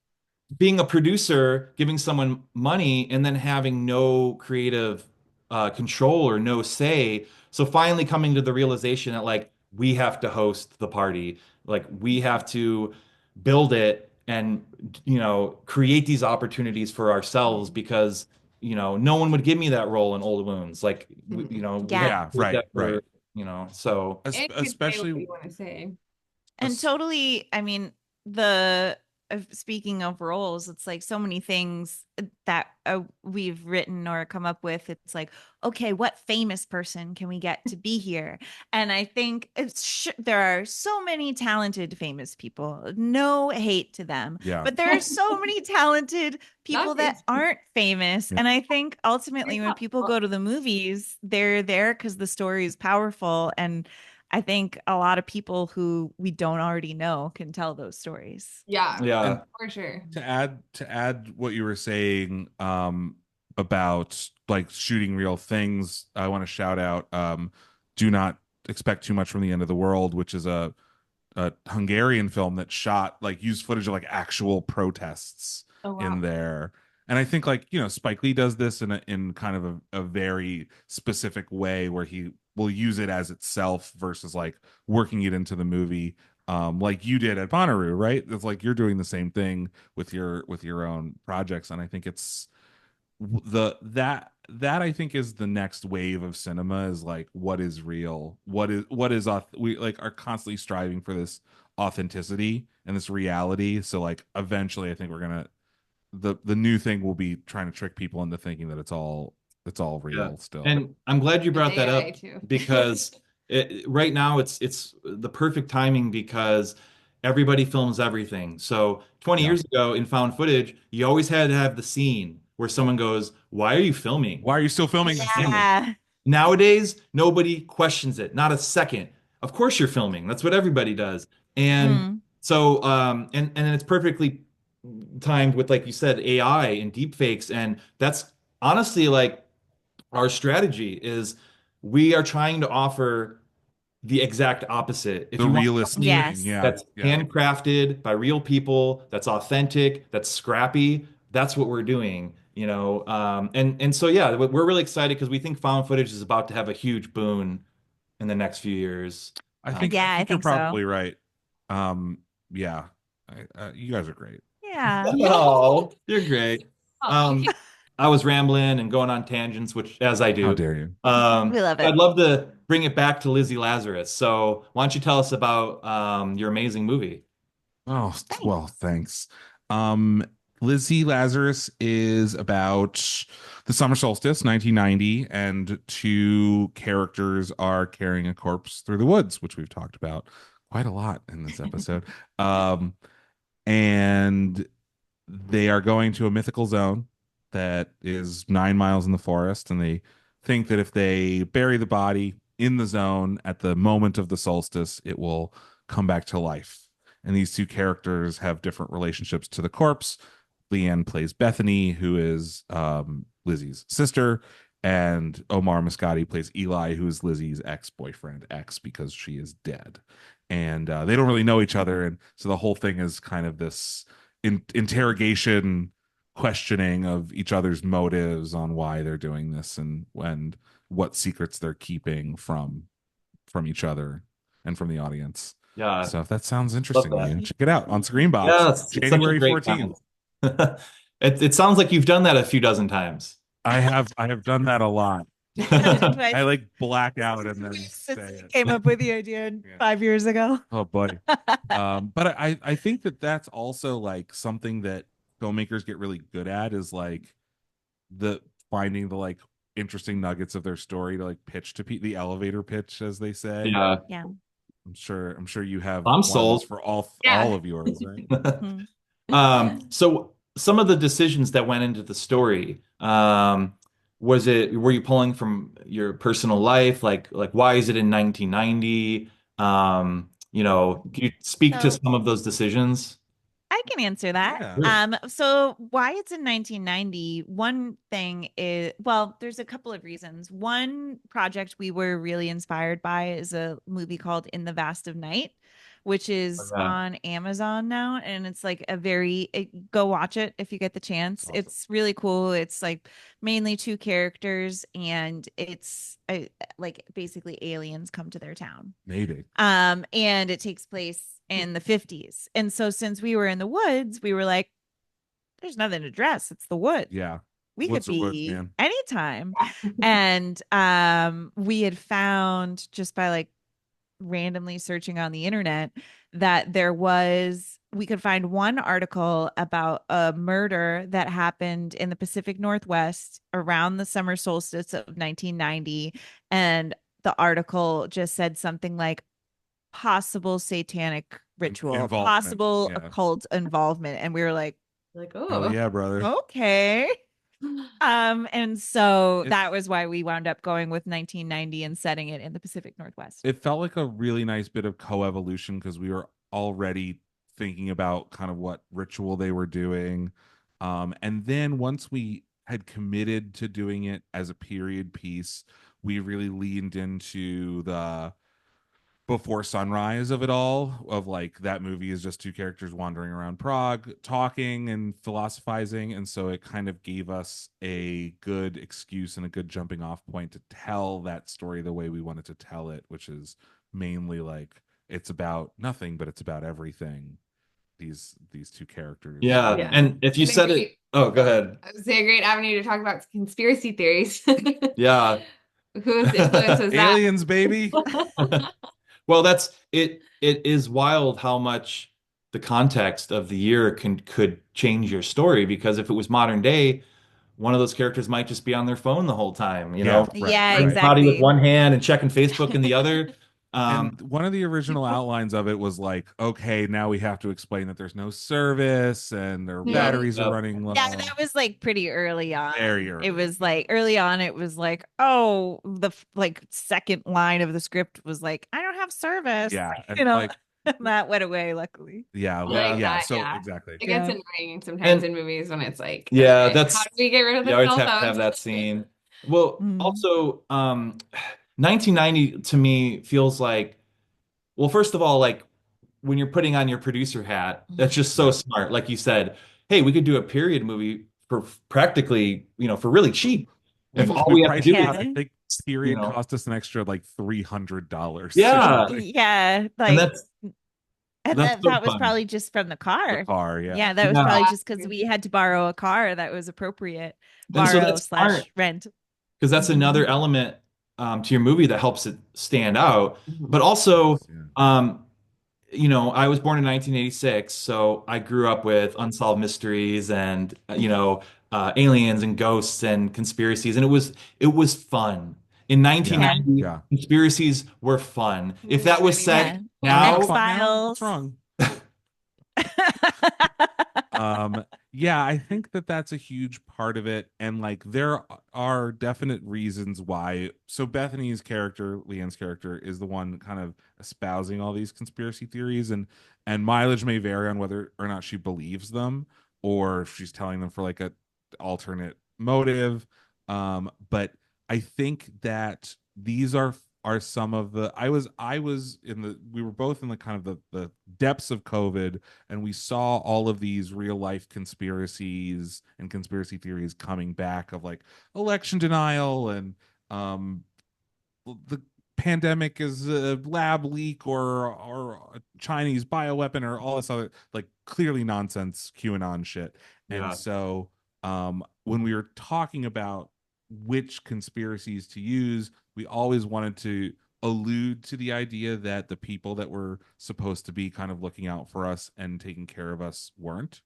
being a producer, giving someone money and then having no creative control or no say. So finally coming to the realization that like we have to host the party, like we have to build it and create these opportunities for ourselves because no one would give me that role in Old Wounds. Like we had Yeah. to yeah, create right, that right. for so And you can say what Especially you want to say. And totally, I mean, the speaking of roles, it's like so many things that we've written or come up with. It's like, okay, what famous person can we get to be here? And I think there are so many talented famous people. No hate to them, yeah. but there are so many talented people Not that famous. aren't famous. Yeah. And I think ultimately, when not- people go to the movies, they're there because the story is powerful. And I think a lot of people who we don't already know can tell those stories. Yeah, And yeah. for sure. to add what you were saying about like shooting real things, I want to shout out Do Not Expect Too Much from the End of the World, which is a Hungarian film that shot like used footage of like actual protests Oh, wow. in there. And I think like, Spike Lee does this in kind of a very specific way where he will use it as itself versus like working it into the movie. Like you did at Bonnaroo, right? It's like you're doing the same thing with your own projects. And I think it's that I think is the next wave of cinema is like what is real, we like are constantly striving for this authenticity and this reality. So like eventually I think we're gonna the new thing will be trying to trick people into thinking that it's all Yeah. real still. And I'm glad you With brought that AI up too. because right now it's the perfect timing because everybody films everything. So 20 Yeah. years ago in found footage, you always had to have the scene where someone goes, "Why are you filming?" Why are you still filming this scene? Yeah. Nowadays, nobody questions it, not a second. Of course you're filming. That's what everybody does. And Mm. so and it's perfectly timed with, like you said, AI and deep fakes. And that's honestly like our strategy is we are trying to offer the exact opposite. If The you want realist something thing, Yes. yeah, that's yeah. handcrafted by real people, that's authentic, that's scrappy, that's what we're doing, and so yeah, we're really excited because we think found footage is about to have a huge boon in the next few years. I Um, think I Yeah, I think you're think so. probably right. Yeah, you guys are great. Yeah. oh, you're great. Oh, Um, I was rambling and going on tangents, which as I How do. dare you? We love I'd it. love to bring it back to Lizzie Lazarus. So why don't you tell us about your amazing movie? Oh, well, Thanks. thanks. Um, Lizzie Lazarus is about the summer solstice, 1990, and two characters are carrying a corpse through the woods, which we've talked about quite a lot in this episode. Um, and they are going to a mythical zone that is 9 miles in the forest, and they think that if they bury the body in the zone at the moment of the solstice, it will come back to life. And these two characters have different relationships to the corpse. Lianne plays Bethany, who is Lizzie's sister, and Omar Muscati plays Eli, who is Lizzie's ex-boyfriend, because she is dead. And they don't really know each other, and so the whole thing is kind of this interrogation, questioning of each other's motives on why they're doing this and what secrets they're keeping from each other and from the audience. Yeah, So if that sounds love interesting to you, that. check it out on Screenbox, Yes, it's such a January great 14th. time. It sounds like you've done that a few dozen times. I have done that a lot. I like black out and then say it. Came up with the idea Yeah. 5 years ago. Oh boy. But I think that that's also like something that filmmakers get really good at is like the finding the like interesting nuggets of their story to like pitch to the elevator pitch, as they say. Yeah. Yeah. I'm sure you have I'm ones sold. for all Yeah. of yours, right? Mhm. So some of the decisions that went into the story, were you pulling from your personal life? Like why is it in 1990? Can you speak to So some of those decisions? I can answer that. Yeah. So why it's in 1990, one thing is, well, there's a couple of reasons. One project we were really inspired by is a movie called In the Vast of Night, which is Yeah. on Amazon now. And it's like go watch it if you get the chance. Awesome. It's really cool. It's like mainly two characters, and it's like basically aliens come to their town. Maybe. And it takes place in the 50s. And so since we were in the woods, we were like, there's nothing to dress. It's the woods. Yeah. We Woods could are woods, be man. anytime. And we had found just by like randomly searching on the internet that we could find one article about a murder that happened in the Pacific Northwest around the summer solstice of 1990. And the article just said something like possible satanic ritual, Involvement, possible yeah. occult involvement. And we were like, Oh oh, yeah, brother. okay. And so It- that was why we wound up going with 1990 and setting it in the Pacific Northwest. It felt like a really nice bit of coevolution because we were already thinking about kind of what ritual they were doing. And then once we had committed to doing it as a period piece, we really leaned into the before sunrise of it all, of like that movie is just two characters wandering around Prague talking and philosophizing, and so it kind of gave us a good excuse and a good jumping off point to tell that story the way we wanted to tell it, which is mainly like it's about nothing but it's about everything. These two characters. Yeah. Yeah. And if you And a said it, great- oh, go ahead. I would say a great avenue to talk about conspiracy theories. Yeah. Whose influence was that? Aliens, baby. Well, it is wild how much the context of the year could change your story, because if it was modern day, one of those characters might just be on their phone the whole time, Yeah, right, Yeah, right. body with exactly. one hand and checking Facebook in the other. And one of the original outlines of it was like, okay, now we have to explain that there's no service and their Yeah. batteries are Yep. running low. Yeah, that was like pretty early on. Very early. It was like early on, it was like, oh, the like second line of the script was like, I don't have service. Yeah, and You know, like that went away, luckily. yeah, Like yeah. that, So yeah. exactly. It gets Yeah. annoying sometimes And- in movies when it's like, Yeah, okay, that's how do we get rid of the you always cell have to have phones? that scene. Well, Mhm. also, 1990 to me feels like, well, first of all, like when you're putting on your producer hat, that's just so smart. Like you said, hey, we could do a period movie for practically, for really cheap. If all we have to do Yeah. is, I think period know. cost us an extra like $300. Yeah. Yeah, and like, that's and that's so that was fun. probably just from the car. The car, yeah. Yeah, that was Yeah. probably just because we had to borrow a car that was appropriate. And so Borrow that's smart, / rent. because that's Mhm. another element to your movie that helps it stand out. But also, Yeah. I was born in 1986, so I grew up with unsolved mysteries and aliens and ghosts and conspiracies, and it was fun. In 1990, Yeah. conspiracies were fun. If that was Yeah. said now, X-Files. What's wrong? Yeah, I think that that's a huge part of it, and like there are definite reasons why. So Bethany's character, Lianne's character, is the one kind of espousing all these conspiracy theories, and mileage may vary on whether or not she believes them or if she's telling them for like a alternate motive. But I think that these are some of the I was in the we were both in the kind of the depths of COVID, and we saw all of these real life conspiracies and conspiracy theories coming back of like election denial and the pandemic is a lab leak or a Chinese bioweapon or all this other like clearly nonsense QAnon shit. Yeah. And so when we were talking about which conspiracies to use. We always wanted to allude to the idea that the people that were supposed to be kind of looking out for us and taking care of us weren't,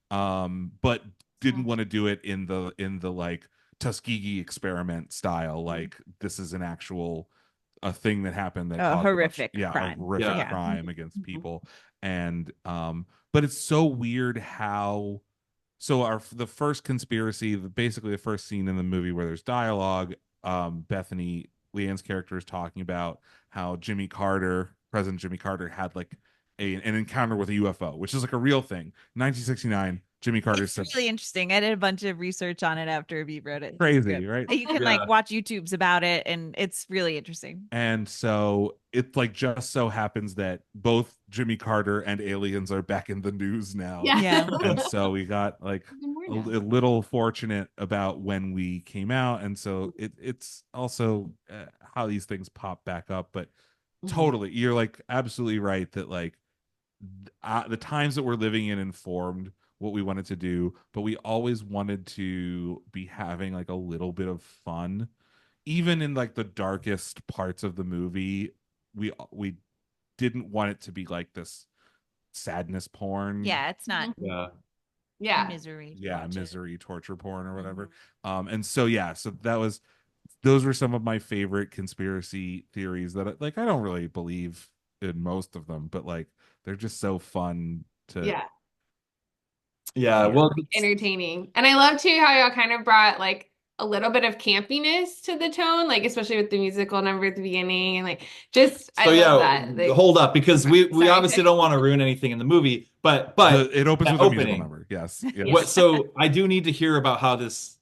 but didn't want to do it in the like Tuskegee experiment style, like this is an actual a thing that happened that A caused horrific a crime. horrific Yeah. crime against people. And but it's so weird how the first conspiracy, basically the first scene in the movie where there's dialogue, Bethany, Leanne's character, is talking about how President Jimmy Carter, had like an encounter with a UFO, which is like a real thing. 1969, Jimmy Carter It's said, really interesting. I did a bunch of research on it after Aviv wrote it. crazy, right? You can Yeah. like watch YouTubes about it, and it's really interesting. And so it like just so happens that both Jimmy Carter and aliens are back in the news now. Yeah. And so we got like a little fortunate about when we came out. And so it's also how these things pop back up. But totally, you're like absolutely right that like the times that we're living in informed what we wanted to do, but we always wanted to be having like a little bit of fun even in like the darkest parts of the movie. We didn't want it to be like this sadness porn. Yeah, it's not Yeah. misery. Misery torture porn or whatever. And so those were some of my favorite conspiracy theories that I don't really believe in most of them, but like they're just so fun to Well, entertaining. And I love too how y'all kind of brought like a little bit of campiness to the tone, like especially with the musical number at the beginning, and like just I love that. Like, hold up, because we obviously don't want to ruin anything in the movie, but it opens with a musical number. Yes. So I do need to hear about how this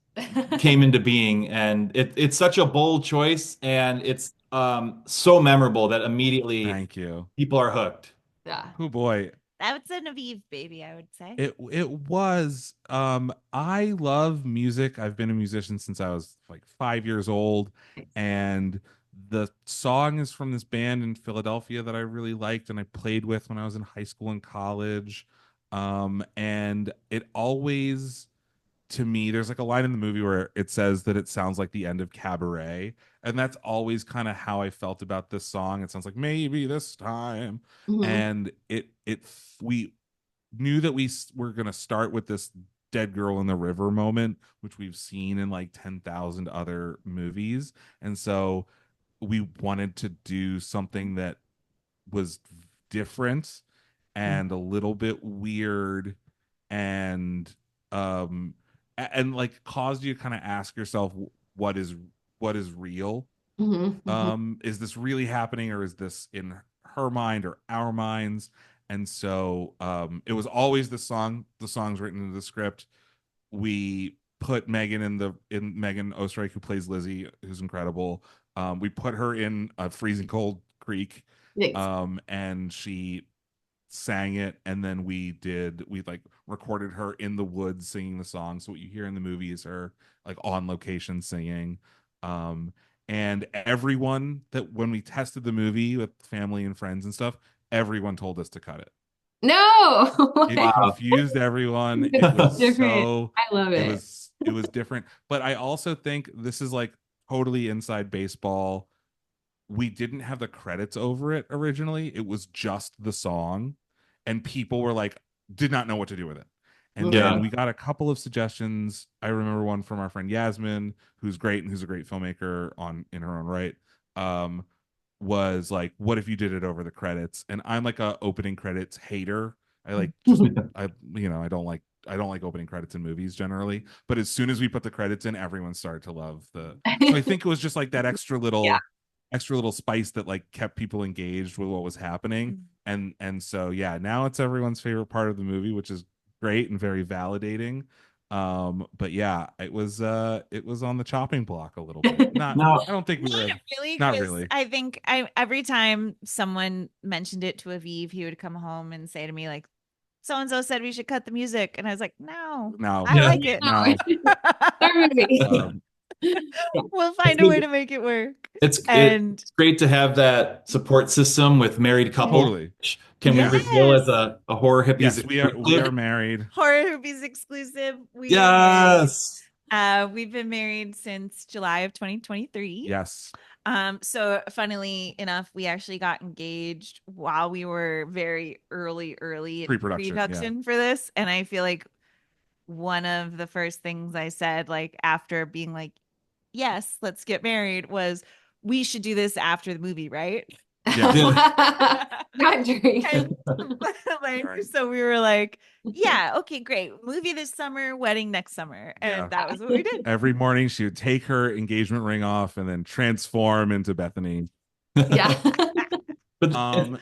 came into being, and it's such a bold choice, and it's so memorable that immediately thank you, people are hooked. Yeah. Oh boy. That's an Aviv baby, I would say. It was. I love music. I've been a musician since I was like 5 years old, and the song is from this band in Philadelphia that I really liked and I played with when I was in high school and college. And it always, to me, there's like a line in the movie where it says that it sounds like the end of Cabaret, and that's always kind of how I felt about this song. It sounds like maybe this time. And we knew that we were going to start with this dead girl in the river moment, which we've seen in like 10,000 other movies, and so we wanted to do something that was different and a little bit weird, and like caused you to kind of ask yourself what is real. Is this really happening, or is this in her mind or our minds? And so it was always the songs written into the script. We put Megan in Megan Osterreich, who plays Lizzie, who's incredible. We put her in a freezing cold creek. And she sang it, and then we like recorded her in the woods singing the song. So what you hear in the movie is her like on location singing. And everyone that when we tested the movie with family and friends and stuff, everyone told us to cut it. No. It confused everyone. It was different. I love it. It was different. But I also think this is like totally inside baseball. We didn't have the credits over it originally. It was just the song, and people were like, did not know what to do with it. And then we got a couple of suggestions. I remember one from our friend Yasmin, who's great and who's a great filmmaker in her own right. Was like, what if you did it over the credits? And I'm like a opening credits hater. I like just I don't like opening credits in movies generally, but as soon as we put the credits in, everyone started to love so I think it was just like that extra little spice that like kept people engaged with what was happening. And so now it's everyone's favorite part of the movie, which is great and very validating. But it was on the chopping block a little bit. I don't think we were not really. I think every time someone mentioned it to Aviv, he would come home and say to me like, so and so said we should cut the music, and I was like, no, I like it. We'll find a way to make it work. It's great to have that support system with married couples. Totally. Can we reveal as a horror hippies? Yes, we are married. Horror hippies exclusive. Yes. We've been married since July of 2023. Yes. So funnily enough, we actually got engaged while we were very early in Pre-production, yeah. pre-production for this. And I feel like one of the first things I said, like after being like, yes, let's get married, was we should do this after the movie, right? Not during. Like, so we were like, yeah, okay, great. Movie this summer, wedding next summer. And Yeah. that was what we did. Every morning she would take her engagement ring off and then transform into Bethany. Yeah. But I mean,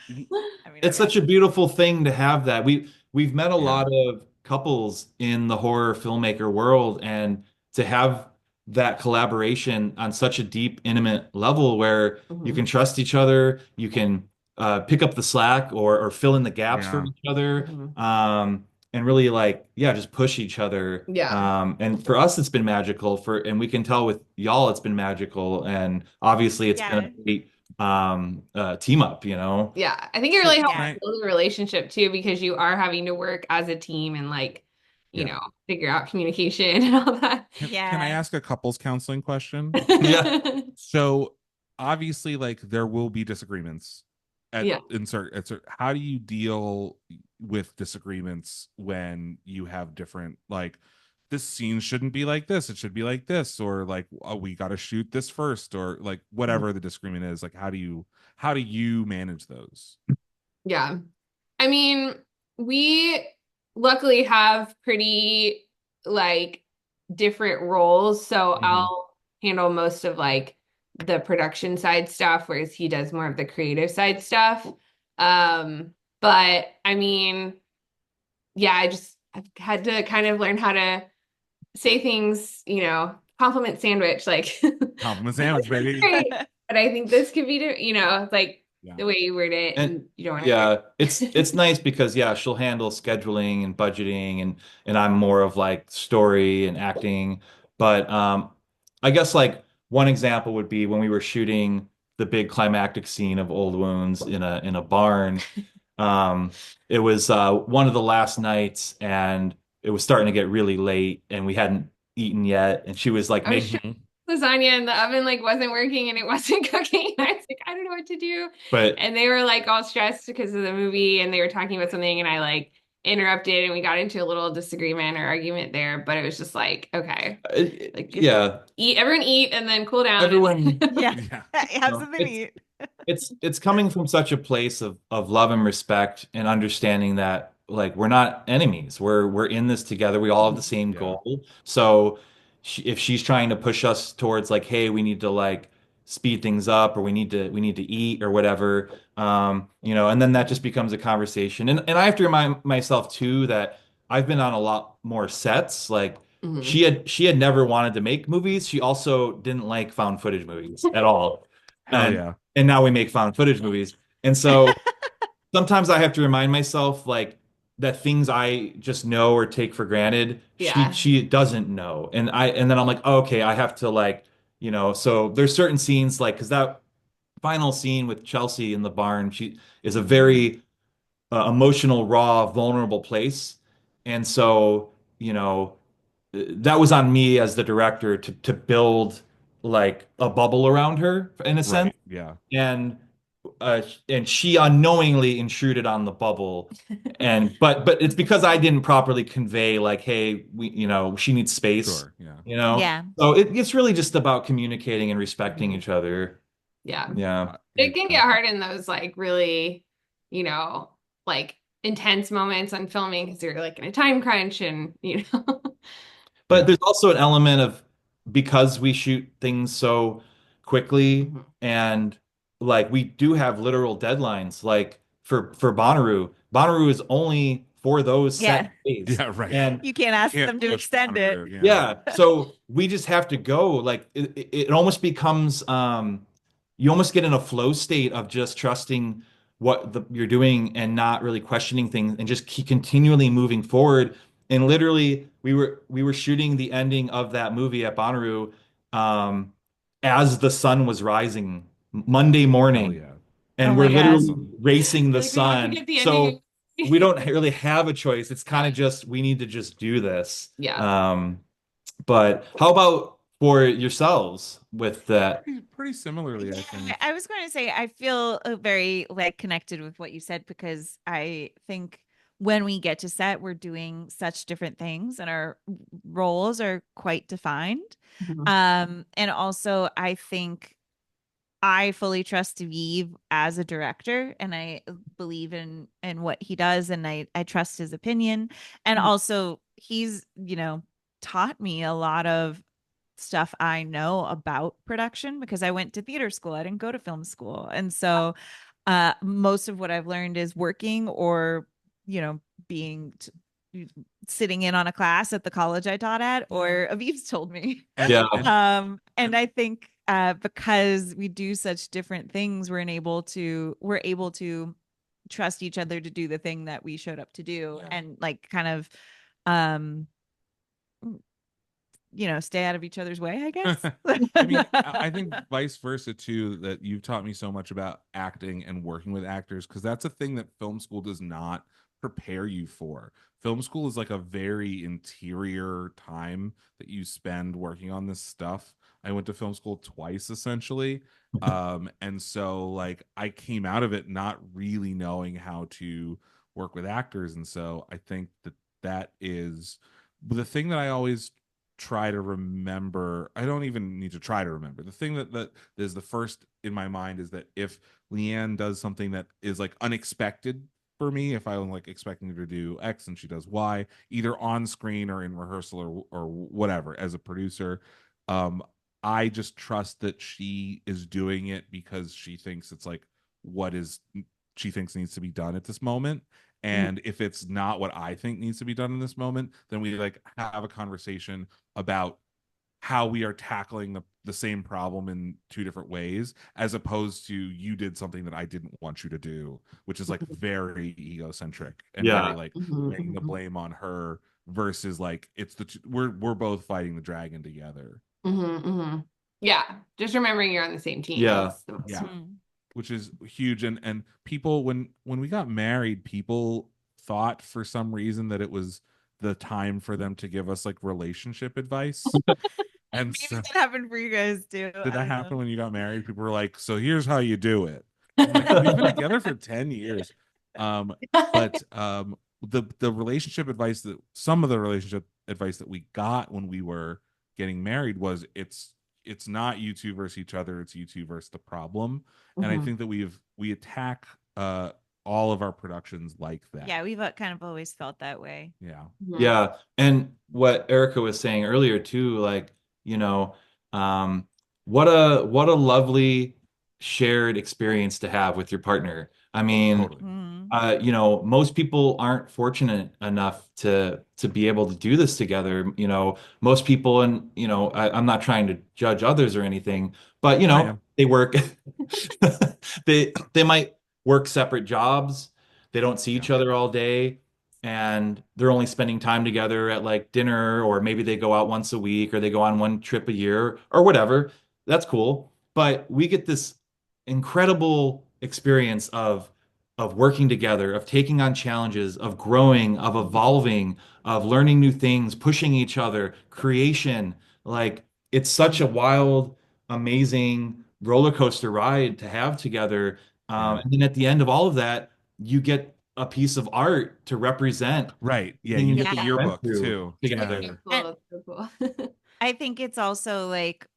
it's okay. such a beautiful thing to have that. We've met a lot of couples in the horror filmmaker world, and to have that collaboration on such a deep, intimate level where you can trust each other, you can pick up the slack or fill in the gaps for Yeah. each other, and really like, yeah, just push each other. Yeah. And for us, it's been magical and we can tell with y'all, it's been magical. And obviously it's been a great team up, you know? Yeah, I think it really helps Yeah. build a relationship too, because you are having to work as a team and like, you Yeah. know, figure out communication and all that. Can I ask a couples counseling question? Yeah. So obviously, like there will be disagreements Yeah. How do you deal with disagreements when you have different, like, this scene shouldn't be like this, it should be like this, or like, oh, we got to shoot this first, or like whatever the disagreement is, like how do you manage those? Yeah. I mean, we luckily have pretty like different roles. So I'll handle most of like the production side stuff, whereas he does more of the creative side stuff. But I mean, yeah, I've had to kind of learn how to say things, you know, compliment sandwich, like Compliment sandwich, baby. great, but I think this could be, you know, like the way you word it, and you don't want to. Yeah, it's nice because yeah, she'll handle scheduling and budgeting, and I'm more of like story and acting. But I guess like one example would be when we were shooting the big climactic scene of Old Wounds in a barn. Um, it was one of the last nights, and it was starting to get really late, and we hadn't eaten yet, and she was like I was making. lasagna and the oven like wasn't working and it wasn't cooking. I was like, I don't know what to do. But And they were like all stressed because of the movie and they were talking about something and I like interrupted and we got into a little disagreement or argument there. But it was just like, okay, like yeah, everyone eat and then cool down. everyone. Yeah. Have No, something to eat. it's coming from such a place of love and respect and understanding that like we're not enemies. We're in this together. We all have the same goal. So if she's trying to push us towards like, hey, we need to like speed things up, or we need to eat or whatever, you know, and then that just becomes a conversation. And I have to remind myself too that I've been on a lot more sets. Like she had never wanted to make movies. She also didn't like found footage movies at all. Hell And yeah. and now we make found footage movies. And so sometimes I have to remind myself like that things I just know or take for granted, Yeah. she doesn't know. And then I'm like, oh, okay, I have to like, you know, so there's certain scenes like because that final scene with Chelsea in the barn, she is a very emotional, raw, vulnerable place. And so, you know, that was on me as the director to build like a bubble around her in a sense. Right. Yeah. And and she unknowingly intruded on the bubble. And but it's because I didn't properly convey like, hey, we, you know, she needs space, Sure. Yeah. you know. Yeah. So it's really just about communicating and respecting each other. Yeah. Yeah. It can get hard in those like really, you know, like intense moments on filming because you're like in a time crunch and you know. But there's also an element of because we shoot things so quickly and like we do have literal deadlines. Like for Bonnaroo, Bonnaroo is only for those set days. Yeah, right. And You can't ask them to push extend it. Bonnaroo, yeah, so we just have to go. Like it almost becomes you almost get in a flow state of just trusting you're doing and not really questioning things and just keep continually moving forward. And literally, we were shooting the ending of that movie at Bonnaroo as the sun was rising Monday Hell morning, yeah. and Oh we're my God. literally racing the Like, we have to sun. get the So ending. we don't really have a choice. It's kind of just we need to just do this. Yeah. But how about for yourselves with that? Pretty similarly, I Yeah, think. I was going to say I feel very like connected with what you said because I think when we get to set, we're doing such different things and our roles are quite defined. Mhm. And also I think I fully trust Aviv as a director and I believe in what he does and I trust his opinion. And also he's, taught me a lot of stuff I know about production because I went to theater school. I didn't go to film school. And so most of what I've learned is working or, being sitting in on a class at the college I taught at, or Aviv's told me. Yeah. And I think because we do such different things, we're able to trust each other to do the thing that we showed up to do and like kind of um stay out of each other's way, I guess. I mean, I think vice versa too, that you've taught me so much about acting and working with actors, because that's a thing that film school does not prepare you for. Film school is like a very interior time that you spend working on this stuff. I went to film school twice essentially. And so like I came out of it not really knowing how to work with actors. And so I think that that is the thing that I always try to remember. I don't even need to try to remember. The thing that is the first in my mind is that if Lianne does something that is like unexpected for me, if I'm like expecting her to do X and she does Y, either on screen or in rehearsal or whatever, as a producer, I just trust that she is doing it because she thinks it's like what is she thinks needs to be done at this moment. And if it's not what I think needs to be done in this moment, then we like have a conversation about how we are tackling the same problem in two different ways, as opposed to you did something that I didn't want you to do, which is like very egocentric and very Yeah. like Mhm, laying the mhm. blame on her versus like it's we're both fighting the dragon together. Yeah, just remembering you're on the same team. Yeah. Is the most Yeah. important. Which is huge. And people, when we got married, people thought for some reason that it was the time for them to give us like relationship advice. And Maybe so that happened for you guys too. did I that don't happen know. when you got married? People were like, so here's how you do it. I'm like, we've been together for 10 years. But the relationship advice that some of the relationship advice that we got when we were getting married was it's not you two versus each other, it's you two versus the problem. And I Mhm. think that we attack all of our productions like that. Yeah, we've kind of always felt that way. Yeah. Mhm. Yeah. And what Erica was saying earlier too, like, you know, um, what a lovely shared experience to have with your partner. I mean, Totally. most people aren't fortunate enough to be able to do this together. Most people, and I'm not trying to judge others or anything, but I am. they work, they might work separate jobs. They don't see Yeah. each other all day, and they're only spending time together at like dinner, or maybe they go out once a week, or they go on one trip a year, or whatever. That's cool. But we get this incredible experience of working together, of taking on challenges, of growing, of evolving, of learning new things, pushing each other, creation. Like it's such a wild, amazing roller coaster ride to have together. Yeah. And then at the end of all of that, you get a piece of art to represent Right. Yeah. everything You you get the Yeah. went yearbook through too together. together. Cool. That's so cool. I think it's also like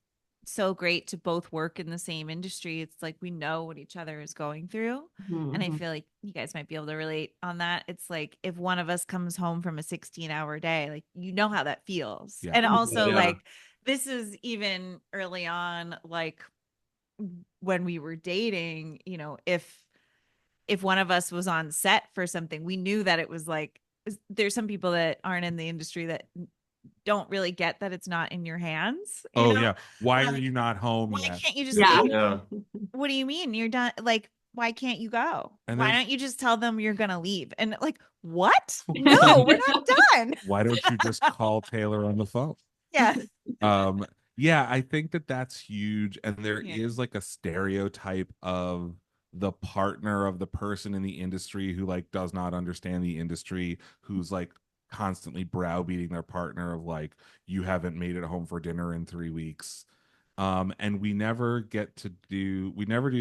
so great to both work in the same industry. It's like we know what each other is going through. And I Mhm. feel like you guys might be able to relate on that. It's like if one of us comes home from a 16-hour day, like you know how that feels. Yeah. And also Yeah. like this is even early on, like when we were dating, if one of us was on set for something, we knew that it was like there's some people that aren't in the industry that don't really get that it's not in your hands, Oh yeah. Why are Like, you not home why yet? can't you just Yeah. leave? Yeah. What do you mean you're done? Like, why can't you go? And Why there's don't you just tell them you're gonna leave? And like, what? No, we're not done. why don't you just call Taylor on the phone? Yeah. Um, yeah, I think that that's huge. And there Yeah. is like a stereotype of the partner of the person in the industry who like does not understand the industry, who's like constantly browbeating their partner of like, you haven't made it home for dinner in 3 weeks. And we never do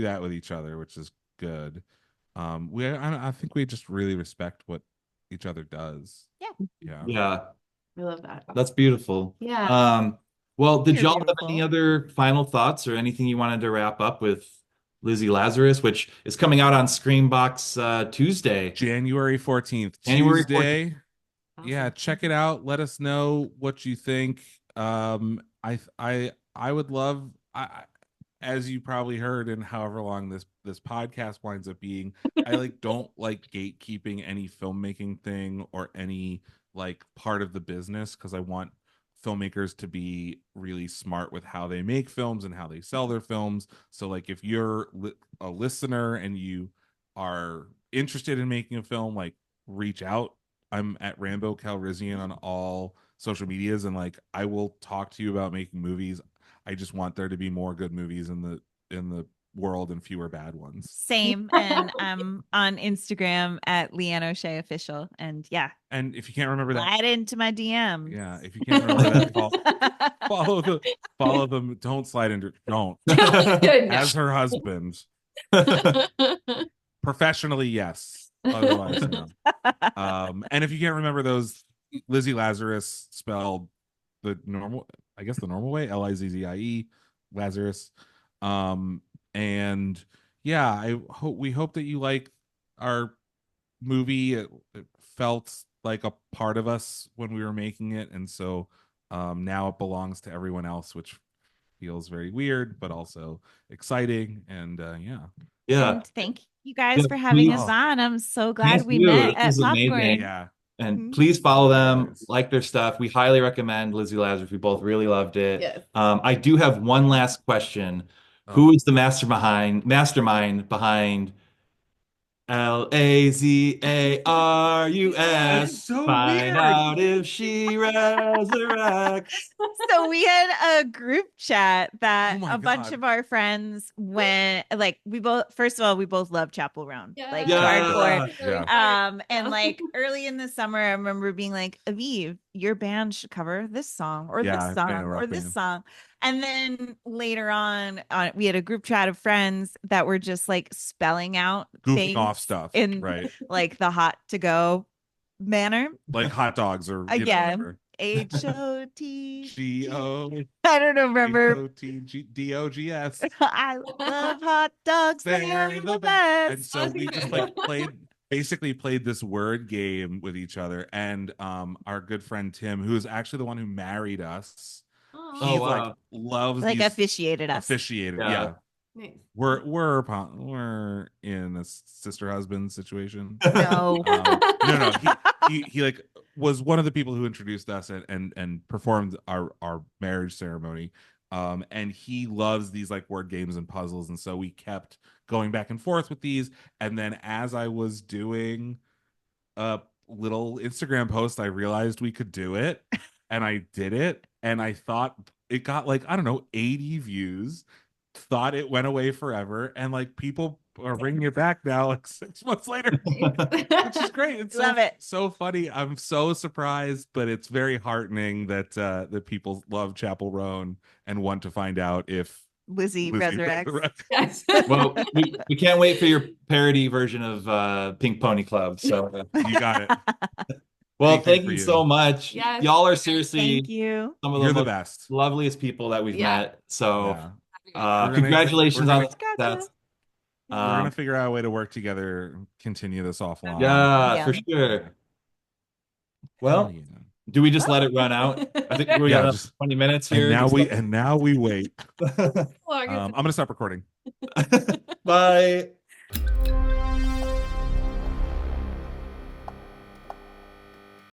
that with each other, which is good. I think we just really respect what each other does. Yeah. Yeah, I love that. that's beautiful. Yeah. Well, did You're y'all have any beautiful. other final thoughts or anything you wanted to wrap up with Lizzie Lazarus, which is coming out on Screambox Tuesday, January 14th, January 14th. Tuesday. Yeah, check it out. Let us know what you think. I would love, as you probably heard, and however long this podcast winds up being, I like don't like gatekeeping any filmmaking thing or any like part of the business, because I want filmmakers to be really smart with how they make films and how they sell their films. So like if you're a listener and you are interested in making a film, like reach out. I'm at Rambo Calrissian on all social medias, and like I will talk to you about making movies. I just want there to be more good movies in the world and fewer bad ones. Same. And I'm on Instagram at Lianne O'Shea Official. And yeah, And if you can't remember that, slide into my DMs. yeah, if you can't remember that, follow them. Don't slide into, don't. As her husband, professionally, yes. Otherwise, no. And if you can't remember those, Lizzie Lazarus, spelled the normal way, Lizzie Lazarus. And yeah, we hope that you like our movie. It felt like a part of us when we were making it, and so now it belongs to everyone else, which feels very weird but also exciting. And Yeah. And thank you guys Yeah, for having please. us on. I'm so glad Thank we you. met This at is amazing. Popcorn. yeah, And Mhm. please follow them, Yes. like their stuff. We highly recommend Lizzie Lazarus. We both really loved it. Yes. I do have one last question. Oh. Who is the mastermind behind Lazarus? So Find weird. out if she resurrects. So we had a group chat that Oh my a bunch God. of our friends went, like, we both, first of all, we both love Chapel Roan, like Yeah. hardcore. Yeah. And like early in the summer, I remember being like, Aviv, your band should cover this song or Yeah, this band, song rock or this band. song. And then later on, we had a group chat of friends that were just like spelling out Goofing things off stuff, in right? like the hot to go manner. Like hot dogs or Yeah. whatever. HOT. G-O I don't remember. H-O-T-G-D-O-G-S. I love hot dogs. They're the best. And so we just like basically played this word game with each other. And our good friend Tim, who is actually the one who married us, Oh, he wow. like loves Like these officiated us. yeah. Nice. We're in a sister husband situation. No. No. He like was one of the people who introduced us and performed our marriage ceremony. And he loves these like word games and puzzles, and so we kept going back and forth with these. And then as I was doing a little Instagram post, I realized we could do it, and I did it, and I thought it got like, I don't know, 80 views. Thought it went away forever, and like people are bringing it back now like 6 months later, which is great. It's Love it. so funny. I'm so surprised, but it's very heartening that that people love Chapel Roan and want to find out if Lizzie Lizzie resurrects. Yes. Well, we can't wait for your parody version of Pink Pony Club. So, You got it. well, Anything thank for you you. so much. Yes. Y'all are seriously Thank you. some of You're the most best. loveliest people that we've Yeah. met. So, Yeah. We're gonna- congratulations we're on gonna- the success. We're gonna figure out a way to work together and continue this offline. Yeah, Yeah. for sure. Well, Well, do we just let it run out? I think we Yeah, got just- 20 minutes and here. now we wait. Longer I'm gonna stop recording. Bye.